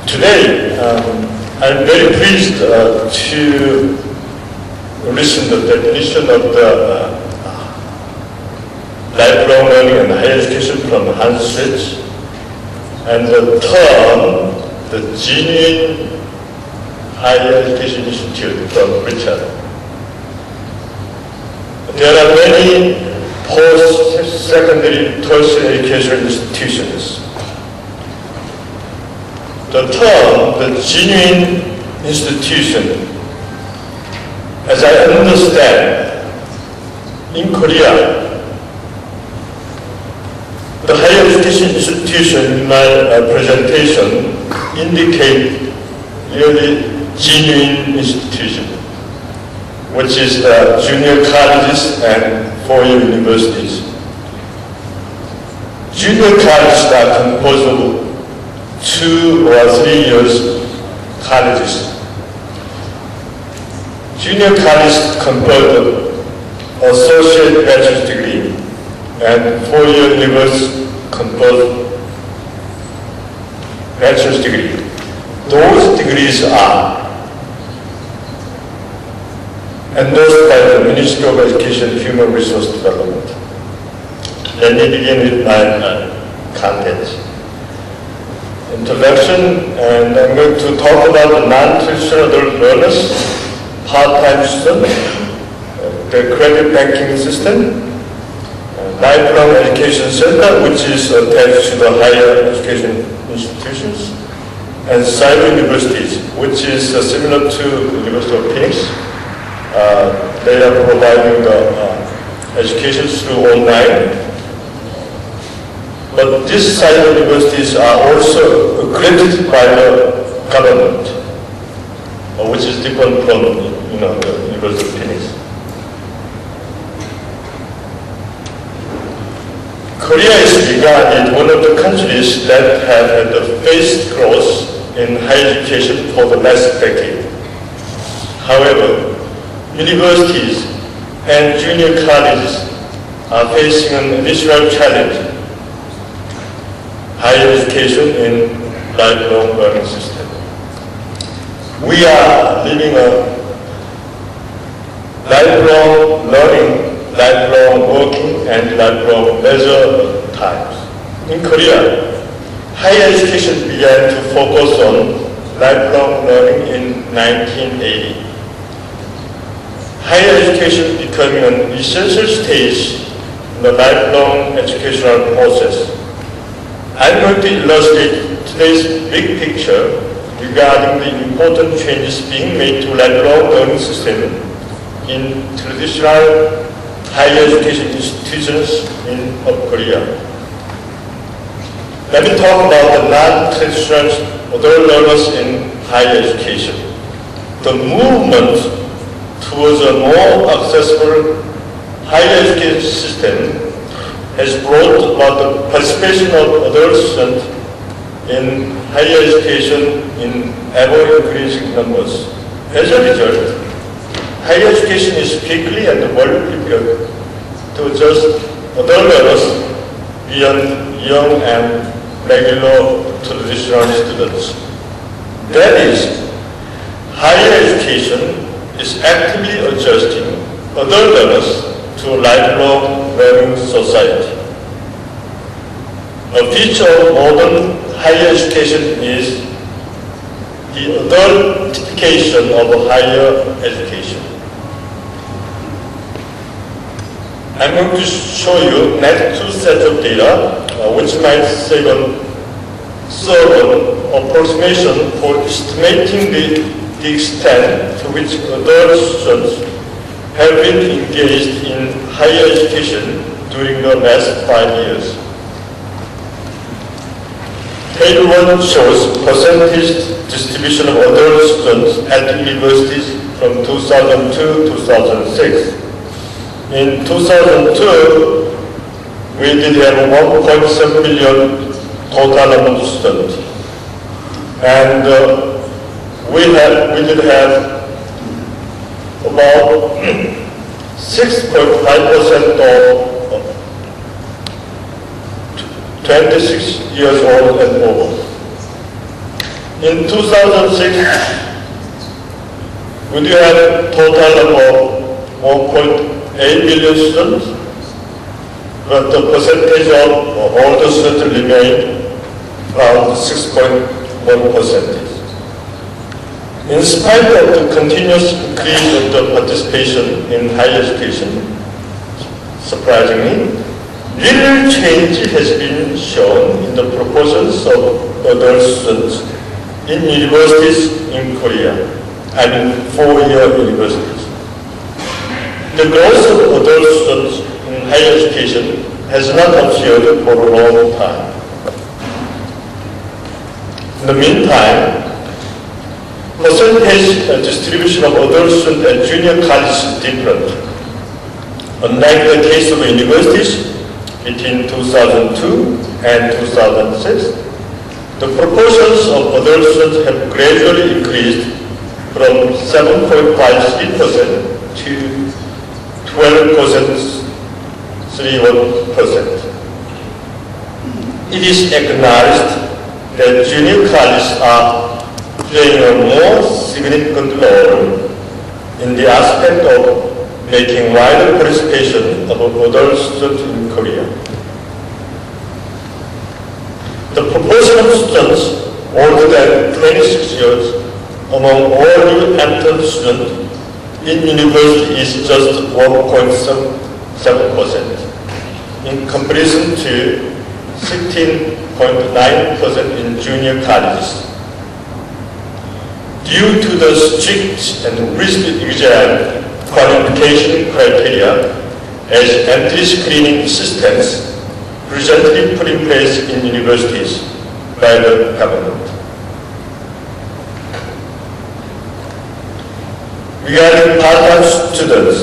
Today, I'm very pleased to listen to the definition of the lifelong learning and higher education from Hans Schuetze, and the term, the genuine higher education institute from Richard. There are many post-secondary tertiary education institutions. The term, the genuine institution, as I understand, in Korea, the higher education institution in my presentation indicate really genuine institution, which is junior colleges and four-year universities. Junior colleges are composed of 2 or 3 years colleges. Junior college composed of associate bachelor's degree, and four-year university composed bachelor's degree. Those degrees are endorsed by the Ministry of Education and Human Resource Development. Let me begin with my content. Introduction, and I'm going to talk about the non-traditional adult learners, part-time students, the credit banking system, lifelong education center, which is attached to the higher education institutions, and cyber universities, which is similar to the University of Phoenix. They are providing the education through online. But these cyber universities are also accredited by the government, which is different from the University of Phoenix. Korea is regarded one of the countries that have had the fastest growth in higher education for the last decade. However, universities and junior colleges are facing an additional challenge: higher education in lifelong learning system. We are living a lifelong learning, lifelong working, and lifelong leisure times. In Korea, higher education began to focus on lifelong learning in 1980. Higher education becoming an essential stage in the lifelong educational process. I'm going to illustrate today's big picture regarding the important changes being made to lifelong learning system in traditional higher education institutions of Korea. Let me talk about the non-traditional adult learners in higher education. The movement towards a more accessible higher education system has brought about the participation of adult students in higher education in ever-increasing numbers. As a result, higher education is quickly and well prepared to adjust adult learners beyond young and regular traditional students. That is, higher education is actively adjusting adult learners to a lifelong learning society. A feature of modern higher education is the adultification of higher education. I'm going to show you next two sets of data, which might serve an approximation for estimating the extent to which adult students have been engaged in higher education during the last 5 years. Table 1 shows percentage distribution of adult students at universities from 2002 to 2006. In 2002, we did have 1.7 million total number of students. And we did have about 6.5% of 26 years old and over. In 2006, we do have a total of 1.8 million students, but the percentage of older students remained around 6.1%. In spite of the continuous increase of the participation in higher education, surprisingly, little change has been shown in the proportions of adult students in universities in Korea, I mean 4-year universities. The growth of adult students in higher education has not appeared for a long time. In the meantime, percentage distribution of adult students at junior college is different. Unlike the case of universities between 2002 and 2006, the proportions of adult students have gradually increased from 7.53% to 12.31%. It is acknowledged that junior colleges are playing a more significant role in the aspect of making wider participation of adult students in Korea. The proportion of students older than 26 years among all new entered students in university is just 1.7% in comparison to 16.9% in junior colleges. Due to the strict and rigid exam qualification criteria as entry screening systems presently put in place in universities by the government. Regarding part-time students,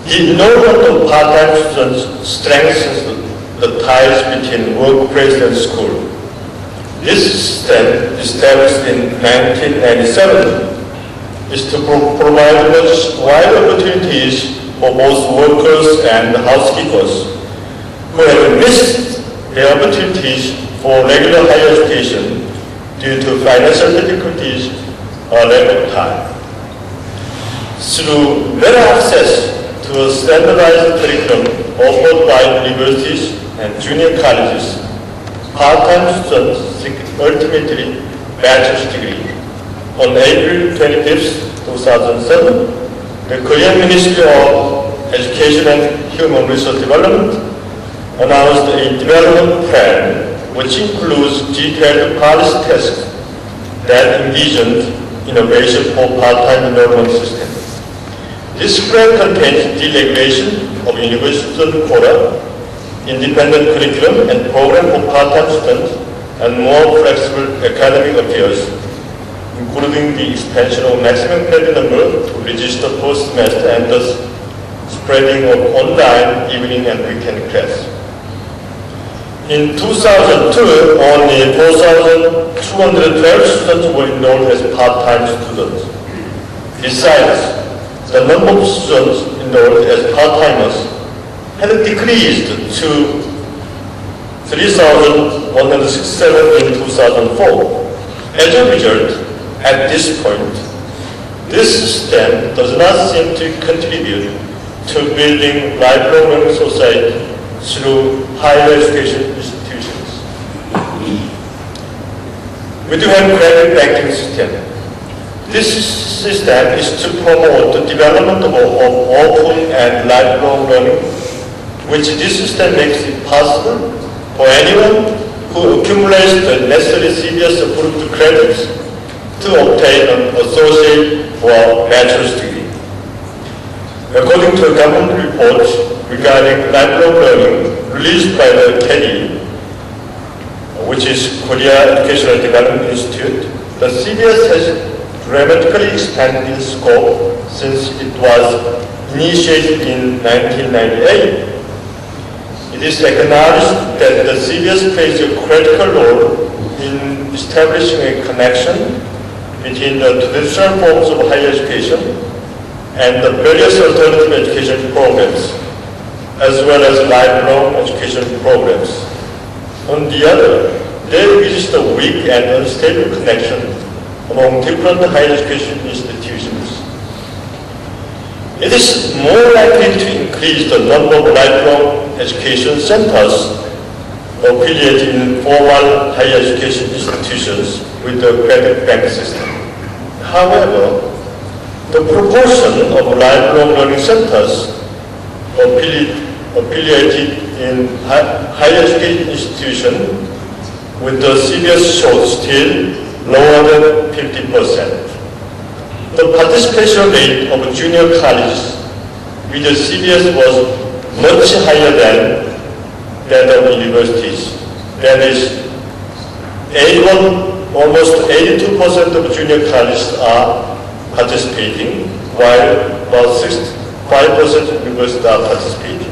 the enrollment of part-time students strengthens the ties between workplace and school. This system, established in 1997, is to provide much wider opportunities for both workers and housekeepers who have missed their opportunities for regular higher education due to financial difficulties or lack of time. Through better access to a standardized curriculum offered by universities and junior colleges, part-time students seek ultimately bachelor's degree. On April 25th, 2007, the Korean Ministry of Education and Human Resource Development announced a development plan which includes detailed policy tasks that envisioned innovation for part-time enrollment system. This plan contains deregulation of university student quota, independent curriculum and program for part-time students, and more flexible academic affairs, including the expansion of maximum credit number to register post-semester and thus spreading of online evening and weekend class. In 2002, only 4,212 students were enrolled as part-time students. Besides, the number of students enrolled as part-timers had decreased to 3,167 in 2004. As a result, at this point, this system does not seem to contribute to building lifelong learning society through higher education institutions. We do have credit banking system. This system is to promote the development of open and lifelong learning, which this system makes it possible for anyone who accumulates the necessary CBS approved credits to obtain an associate or bachelor's degree. According to a government report regarding lifelong learning released by the KEI, which is Korea Educational Development Institute, the CBS has dramatically expanded its scope since it was initiated in 1998. It is acknowledged that the CBS plays a critical role in establishing a connection between the traditional forms of higher education and the various alternative education programs, as well as lifelong education programs. On the other, there exists a weak and unstable connection among different higher education institutions. It is more likely to increase the number of lifelong education centers affiliated in formal higher education institutions with the credit bank system. However, the proportion of lifelong learning centers affiliated in higher education institutions with the CBS shows still lower than 50%. The participation rate of junior colleges with the CBS was much higher than that of universities. That is, almost 82% of junior colleges are participating, while about 65% of universities are participating.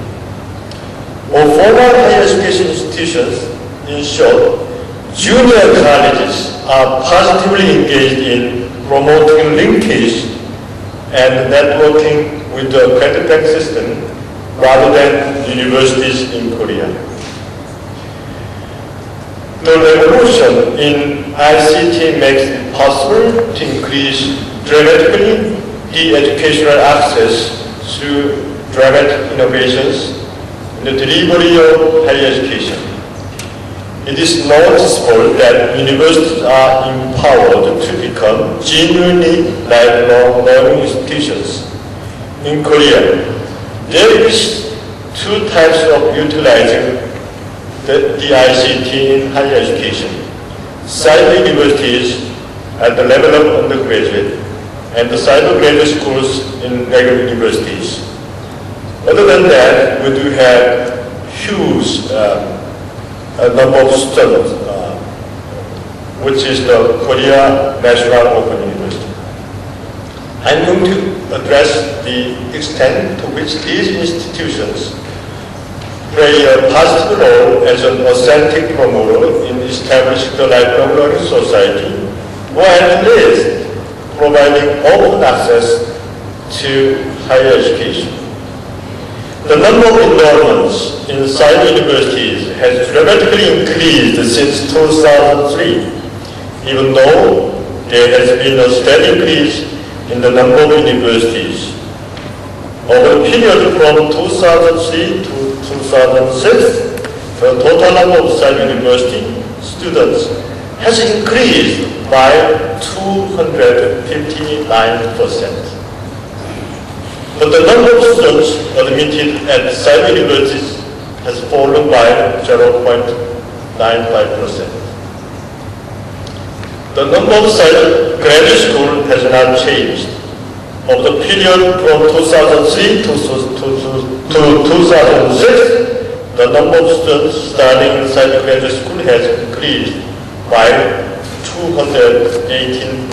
For formal higher education institutions, in short, junior colleges are positively engaged in promoting linkage and networking with the credit bank system rather than universities in Korea. The revolution in ICT makes it possible to increase dramatically the educational access through dramatic innovations in the delivery of higher education. It is noticeable that universities are empowered to become genuinely lifelong learning institutions. In Korea, there is two types of utilizing the ICT in higher education. Cyber universities at the level of undergraduate and the cyber graduate schools in regular universities. Other than that, we do have huge number of students, which is the Korea National Open University. I'm going to address the extent to which these institutions play a positive role as an authentic promoter in establishing the lifelong learning society, or at least providing open access to higher education. The number of enrollments in cyber universities has dramatically increased since 2003, even though there has been a steady increase in the number of universities. Over the period from 2003 to 2006, the total number of cyber university students has increased by 259%. But the number of students admitted at cyber universities has fallen by 0.95%. The number of cyber graduate schools has not changed. Of the period from 2003 to 2006, the number of students studying in cyber graduate school has increased by 218%.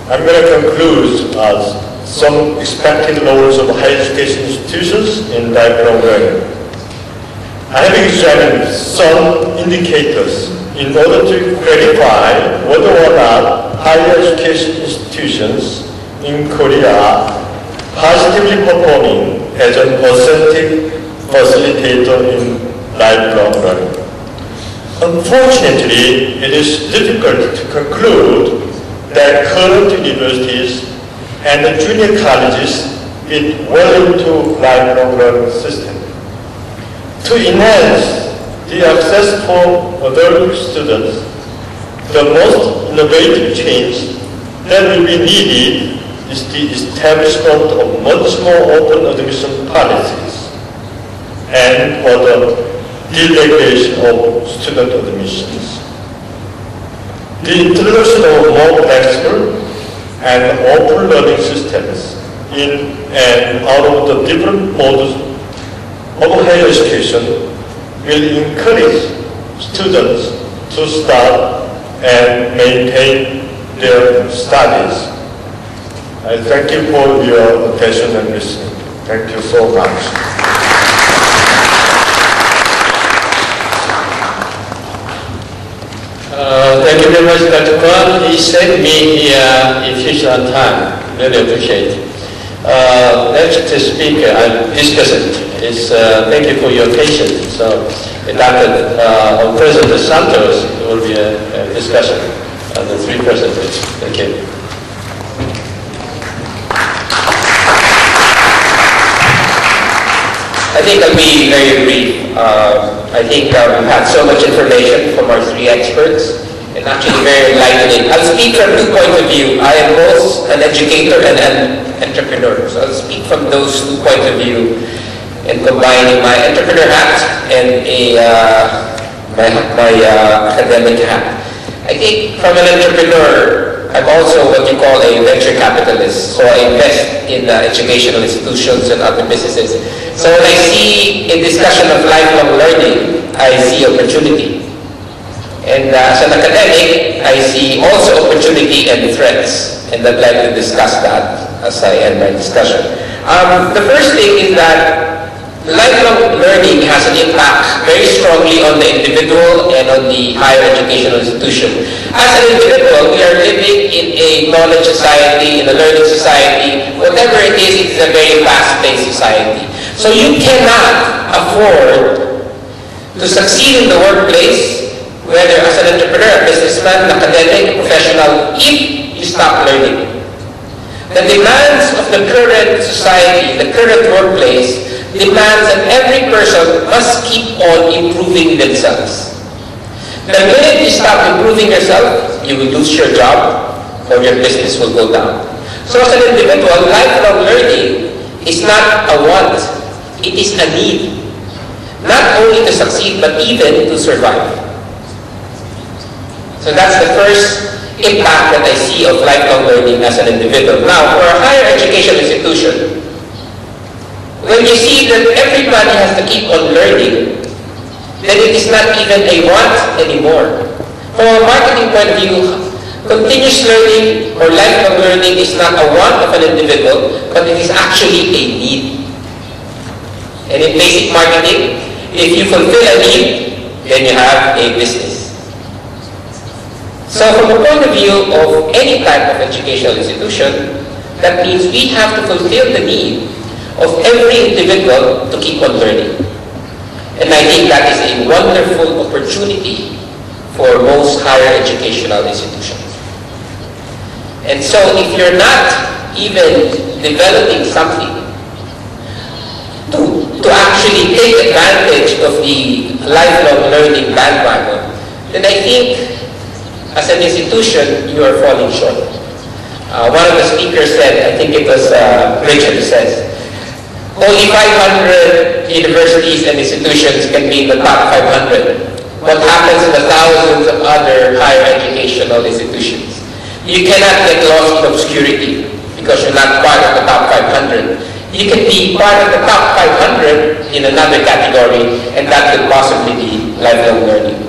I'm going to conclude as some expected roles of higher education institutions in lifelong learning. I have examined some indicators in order to verify whether or not higher education institutions in Korea are positively performing as an authentic facilitator in lifelong learning. Unfortunately, it is difficult to conclude that current universities and the junior colleges fit well into lifelong learning system. To enhance the access for adult students, the most innovative change that will be needed is the establishment of much more open admission policies and for the deregulation of student admissions. The introduction of more flexible and open learning systems in and out of the different modes of higher education will encourage students to start and maintain their studies. I thank you for your attention and listening. Thank you so much. Thank you very much, Dr. Kwon. He sent me in future on time. Really appreciate it. Next speaker, discussant, is thank you for your patience. So, President Santos will be a discussion on the three presenters. Thank you. I think I'll be very brief. I think we've had so much information from our three experts, and actually very enlightening. I'll speak from two points of view. I am both an educator and an entrepreneur. So I'll speak from those 2 points of view and combining my entrepreneur hat and my academic hat. I think from an entrepreneur, I'm also what you call a venture capitalist. So I invest in educational institutions and other businesses. So when I see a discussion of lifelong learning, I see opportunity. And as an academic, I see also opportunity and threats. And I'd like to discuss that as I end my discussion. The first thing is that lifelong learning has an impact very strongly on the individual and on the higher educational institution. As an individual, we are living in a knowledge society, in a learning society. Whatever it is, it's a very fast-paced society. So you cannot afford to succeed in the workplace, whether as an entrepreneur, businessman, academic, professional, if you stop learning. The demands of the current society, the current workplace, demands that every person must keep on improving themselves. The minute you stop improving yourself, you will lose your job or your business will go down. So as an individual, lifelong learning is not a want, it is a need. Not only to succeed, but even to survive. So that's the first impact that I see of lifelong learning as an individual. Now, for a higher education institution, when you see that everybody has to keep on learning, then it is not even a want anymore. From a marketing point of view, continuous learning or lifelong learning is not a want of an individual, but it is actually a need. And in basic marketing, if you fulfill a need, then you have a business. So from the point of view of any type of educational institution, that means we have to fulfill the need of every individual to keep on learning. And I think that is a wonderful opportunity for most higher educational institutions. And so if you're not even developing something to actually take advantage of the lifelong learning bandwagon, then I think as an institution, you are falling short. One of the speakers said, I think it was Richard, who says, only 500 universities and institutions can be in the top 500. What happens in the thousands of other higher educational institutions? You cannot get lost in obscurity because you're not part of the top 500. You can be part of the top 500 in another category, and that could possibly be lifelong learning.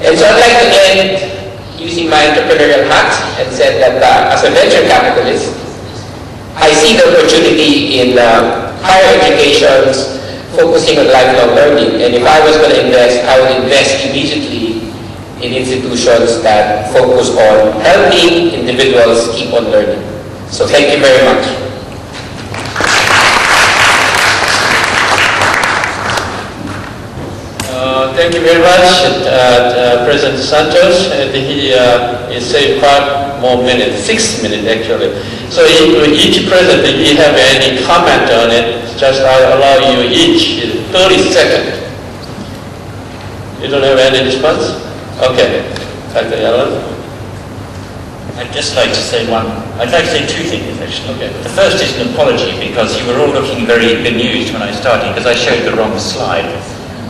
And so I'd like to end using my entrepreneurial hat and said that as a venture capitalist, I see the opportunity in higher education, focusing on lifelong learning. And if I was going to invest, I would invest immediately in institutions that focus on helping individuals keep on learning. So thank you very much. Thank you very much, President Santos. And he saved 5 more minutes, 6 minutes actually. So each president, if you have any comment on it, just I'll allow you each 30 seconds. You don't have any response? Okay. Dr. Yelland? I'd just like to say I'd like to say 2 things actually. Okay. The first is an apology because you were all looking very bemused when I started because I showed the wrong slide.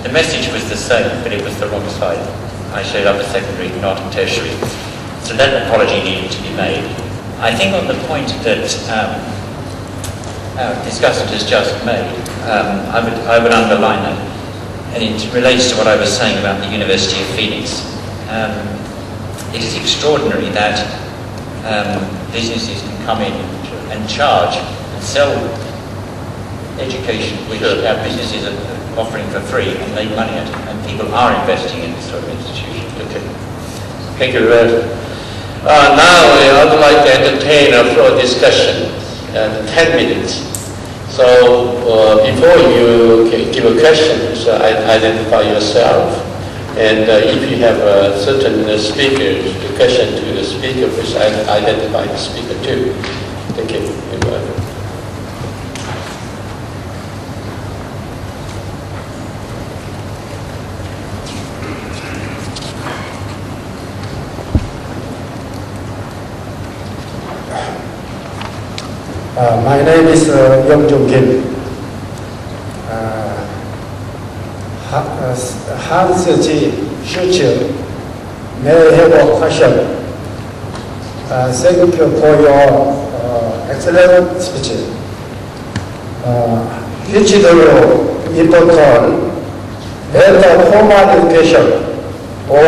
The message was the same, but it was the wrong slide. I showed up a secondary, not a tertiary. So that apology needed to be made. I think on the point that our discussant has just made, I would underline that. And it relates to what I was saying about the University of Phoenix. It is extraordinary that businesses can come in and charge and sell education, which our businesses are offering for free, and make money at it, and people are investing in this sort of institution. Okay. Thank you very much. Now I would like to entertain a floor discussion, 10 minutes. So before you give a question, so identify yourself, and if you have a certain speaker, the question to the speaker, please identify the speaker too. Thank you. My name is Yong Jung Kim. Hans Schuetze, may I have a question? Thank you for your excellent speech. Which is important, whether formal education or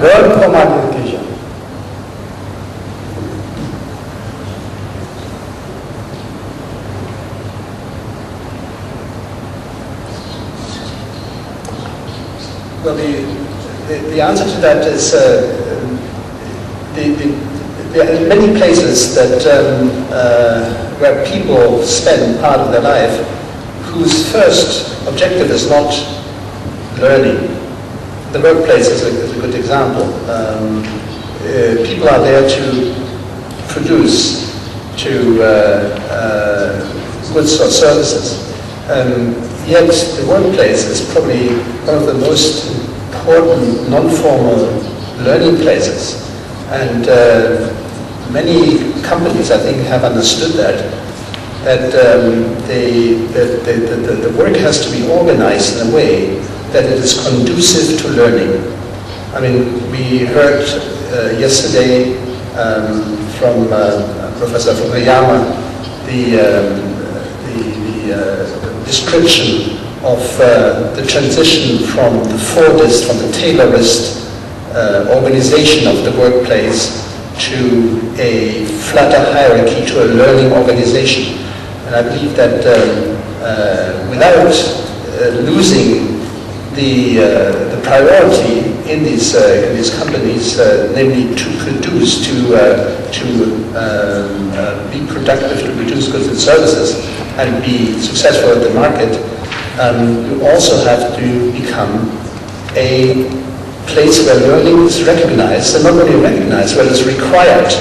learn formal education? Well, the answer to that is there are many places that where people spend part of their life whose first objective is not learning. The workplace is a good example. People are there to produce, to goods or services. Yet the workplace is probably one of the most important non-formal learning places. And many companies, I think, have understood that the work has to be organized in a way that it is conducive to learning. I mean, we heard yesterday from Professor Fukuyama the description of the transition from the Fordist, from the Taylorist organization of the workplace to a flatter hierarchy, to a learning organization. And I believe that without losing the priority in these companies, namely to produce, to be productive, to produce goods and services, and be successful at the market, you also have to become a place where learning is recognized, and not only recognized, but it's required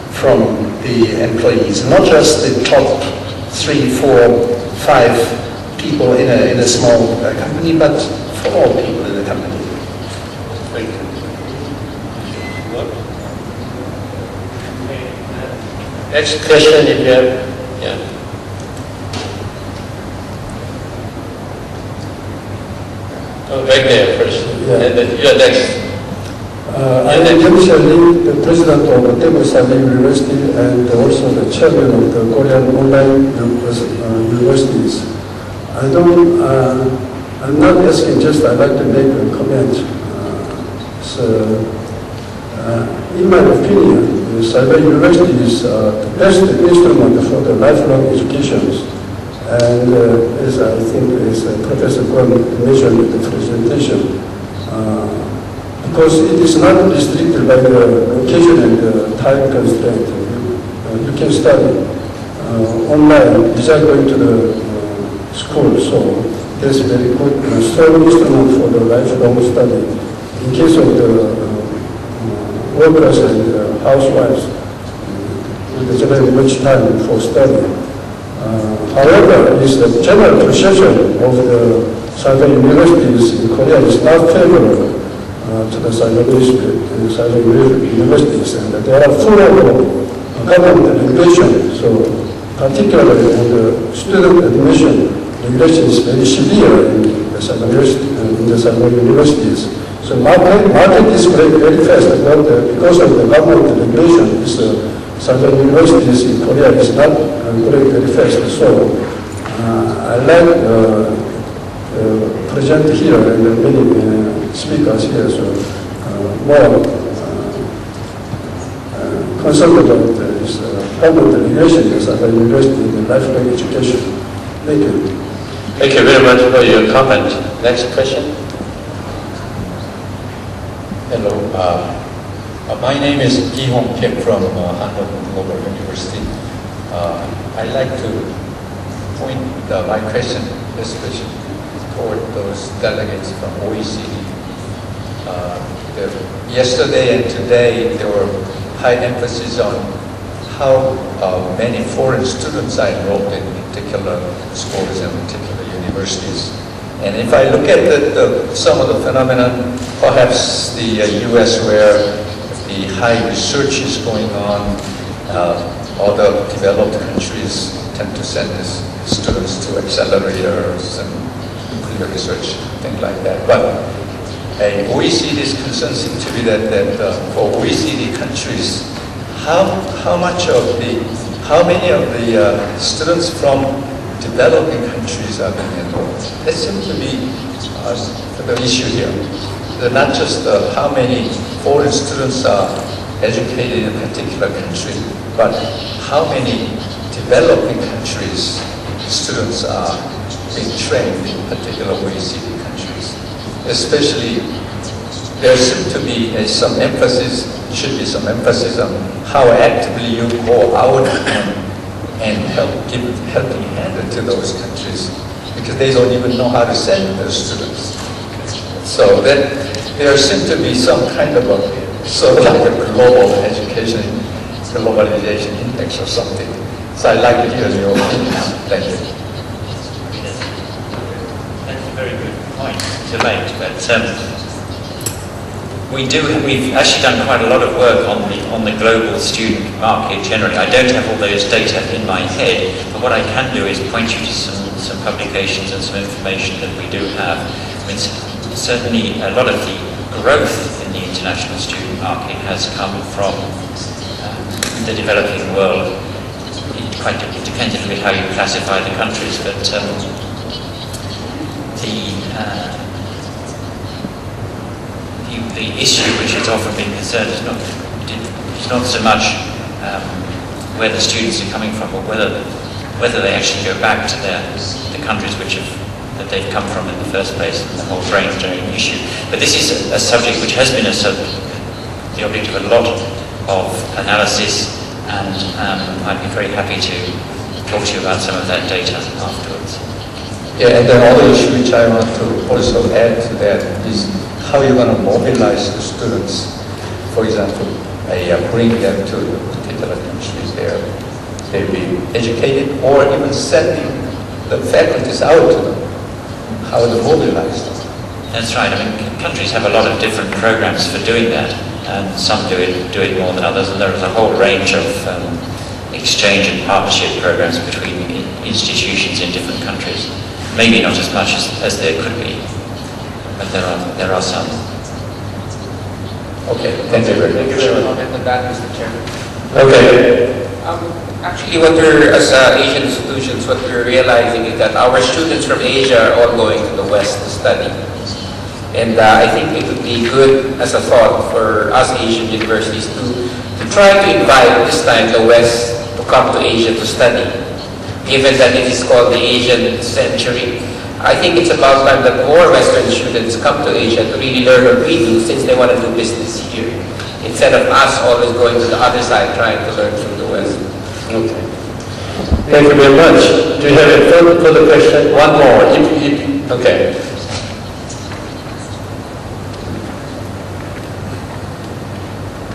from the employees, not just the top 3, 4, 5 people in a small company, but for all people in the company. Thank you. Next question, if you have, yeah. Oh, back there first. Yeah. And then you're next. I am usually the president of Dae-Bong University and also the chairman of the Korean online universities. I'm not asking, just I'd like to make a comment. in my opinion, the cyber university is the best instrument for the lifelong education. And as I think as Professor Kwon mentioned in the presentation, because it is not restricted by the location and the time constraint. You can study online without going to the school, so that's very good, strong instrument for the lifelong study. In case of the workers and housewives, it doesn't have much time for study. However, is the general perception of the cyber universities in Korea is not favorable to the cyber universities, and they are full of government regulation. So, particularly on the student admission, regulation is very severe in the cyber universities. So, market is very fast, but because of the government regulation, cyber universities in Korea is not growing very fast. So I like present here and many speakers here. So more concerned about this government regulation of cyber university in lifelong education. Thank you. Thank you very much for your comment. Next question. Hello. My name is Ki-Hong Kim from Hanwha Global University. I'd like to point my question especially toward those delegates from OECD. Yesterday and today there were high emphasis on how many foreign students are enrolled in particular schools and particular universities. And if I look at some of the phenomena, perhaps the US where the high research is going on, other developed countries tend to send students to accelerators and nuclear research, things like that. But OECD's concern seems to be that for OECD countries, how many of the students from developing countries are being enrolled? That seems to be the issue here. Not just how many foreign students are educated in a particular country, but how many developing countries students are being trained in particular OECD countries. Especially, there seems to be some emphasis, should be some emphasis on how actively you go out and give helping hand to those countries, because they don't even know how to send those students. So that there seems to be some kind of a sort of like a global education, globalization index or something. So I'd like to hear your opinions. Thank you. That's a very good point to make, but we've actually done quite a lot of work on the global student market generally. I don't have all those data in my head, but what I can do is point you to some publications and some information that we do have. I mean, certainly a lot of the growth in the international student market has come from the developing world. It depends a little bit how you classify the countries, but the issue which has often been concerned is not so much where the students are coming from, or whether they actually go back to the countries that they've come from in the first place, the whole brain drain issue. But this is a subject which has been the object of a lot of analysis, and I'd be very happy to talk to you about some of that data afterwards. Yeah, and the other issue which I want to also add to that is how you're going to mobilize the students. For example, bring them to particular countries there. They'll be educated, or even sending the faculties out to them. How to mobilize them. That's right. I mean, countries have a lot of different programs for doing that, and some do it more than others, and there is a whole range of exchange and partnership programs between institutions in different countries. Maybe not as much as there could be, but there are some. Okay, thank you very much. Thank you very much. And that, Mr. Chairman. Okay. Actually, what we're, as Asian institutions, what we're realizing is that our students from Asia are all going to the West to study. And I think it would be good as a thought for us Asian universities to try to invite this time the West to come to Asia to study. Given that it is called the Asian century, I think it's about time that more Western students come to Asia to really learn what we do, since they want to do business here, instead of us always going to the other side trying to learn from the West. Okay. Thank you very much. Do you have a further question? One more. Okay.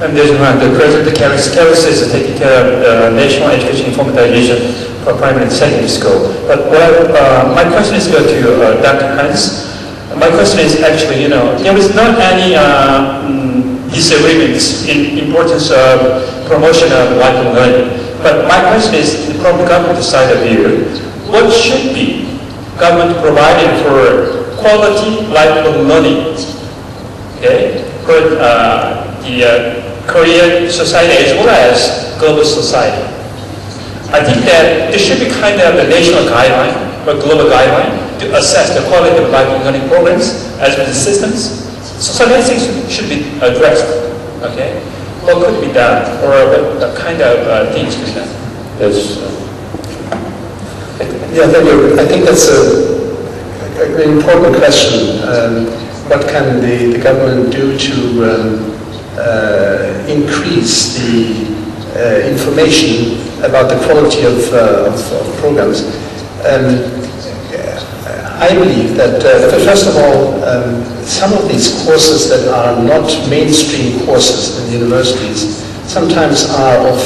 I'm Dae-Bong. The President Carries is taking care of national education informatization for primary and secondary school. But my question is to Dr. Hans. My question is actually, there is not any disagreements in importance of promotion of lifelong learning. But my question is, from the government side of view, what should be government providing for quality lifelong learning? Okay, for the Korean society as well as global society. I think that there should be kind of a national guideline or global guideline to assess the quality of lifelong learning programs as well as systems. So these things should be addressed. Okay, what could be done, or what kind of things could be done? Yes. Yeah, thank you. I think that's an important question. What can the government do to increase the information about the quality of programs? I believe that, first of all, some of these courses that are not mainstream courses in the universities sometimes are of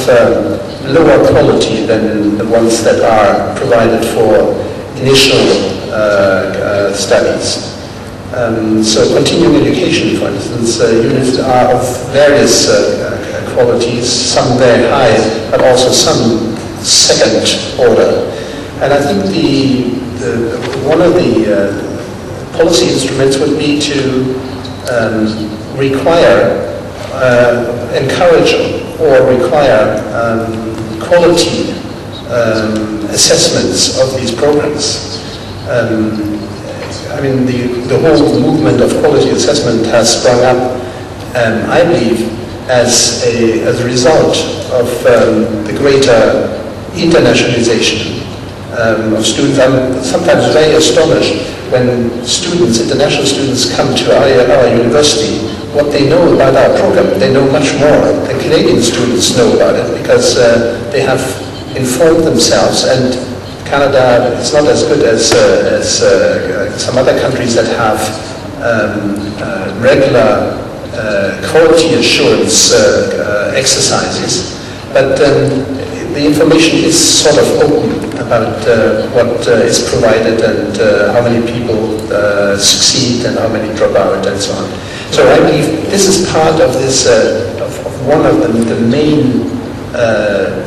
lower quality than the ones that are provided for initial studies. So continuing education, for instance, units are of various qualities, some very high, but also some second order. And I think one of the policy instruments would be to encourage or require quality assessments of these programs. I mean, the whole movement of quality assessment has sprung up, I believe, as a result of the greater internationalization of students. I'm sometimes very astonished when international students come to our university, what they know about our program. They know much more than Canadian students know about it, because they have informed themselves, and Canada is not as good as some other countries that have regular quality assurance exercises. But the information is sort of open about what is provided, and how many people succeed and how many drop out and so on. So I believe this is part of this, of one of the main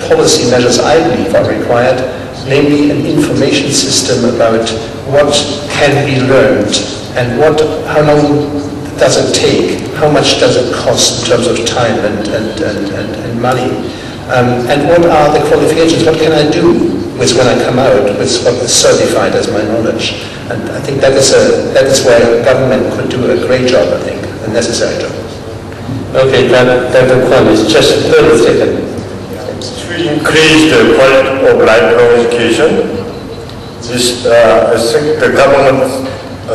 policy measures I believe are required, namely an information system about what can be learned and how long does it take, how much does it cost in terms of time and money, and what are the qualifications, what can I do with when I come out with what is certified as my knowledge. And I think that is where government could do a great job, I think, a necessary job. Okay, Dr. Kwon, it's just 30 seconds. To increase the quality of lifelong education, I think the government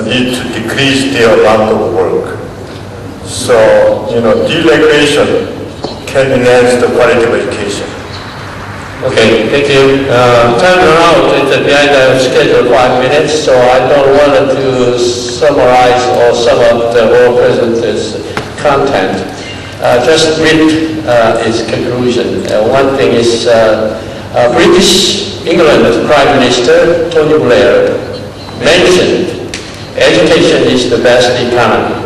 needs to decrease the amount of work. So, deregulation can enhance the quality of education. Okay, thank you. Time around, it's behind the schedule 5 minutes, so I don't want to summarize or sum up the whole presentation's content. Just read its conclusion. One thing is British England Prime Minister Tony Blair mentioned education is the best economy.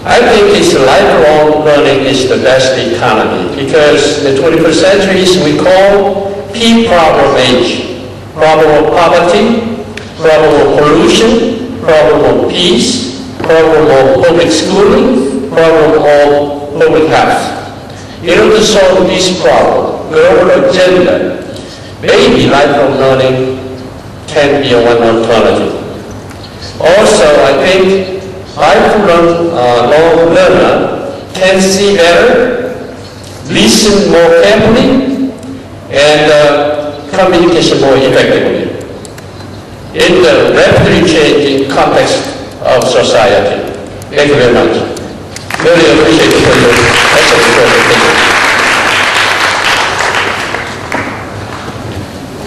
I think it's lifelong learning is the best economy, because the 21st century is we call P-problem age. Problem of poverty, problem of pollution, problem of peace, problem of public schooling, problem of public health. In order to solve this problem, global agenda, maybe lifelong learning can be one alternative. Also, I think lifelong learner can see better, listen more carefully, and communication more effectively in the rapidly changing context of society. Thank you very much. Really appreciate it for your excellent presentation.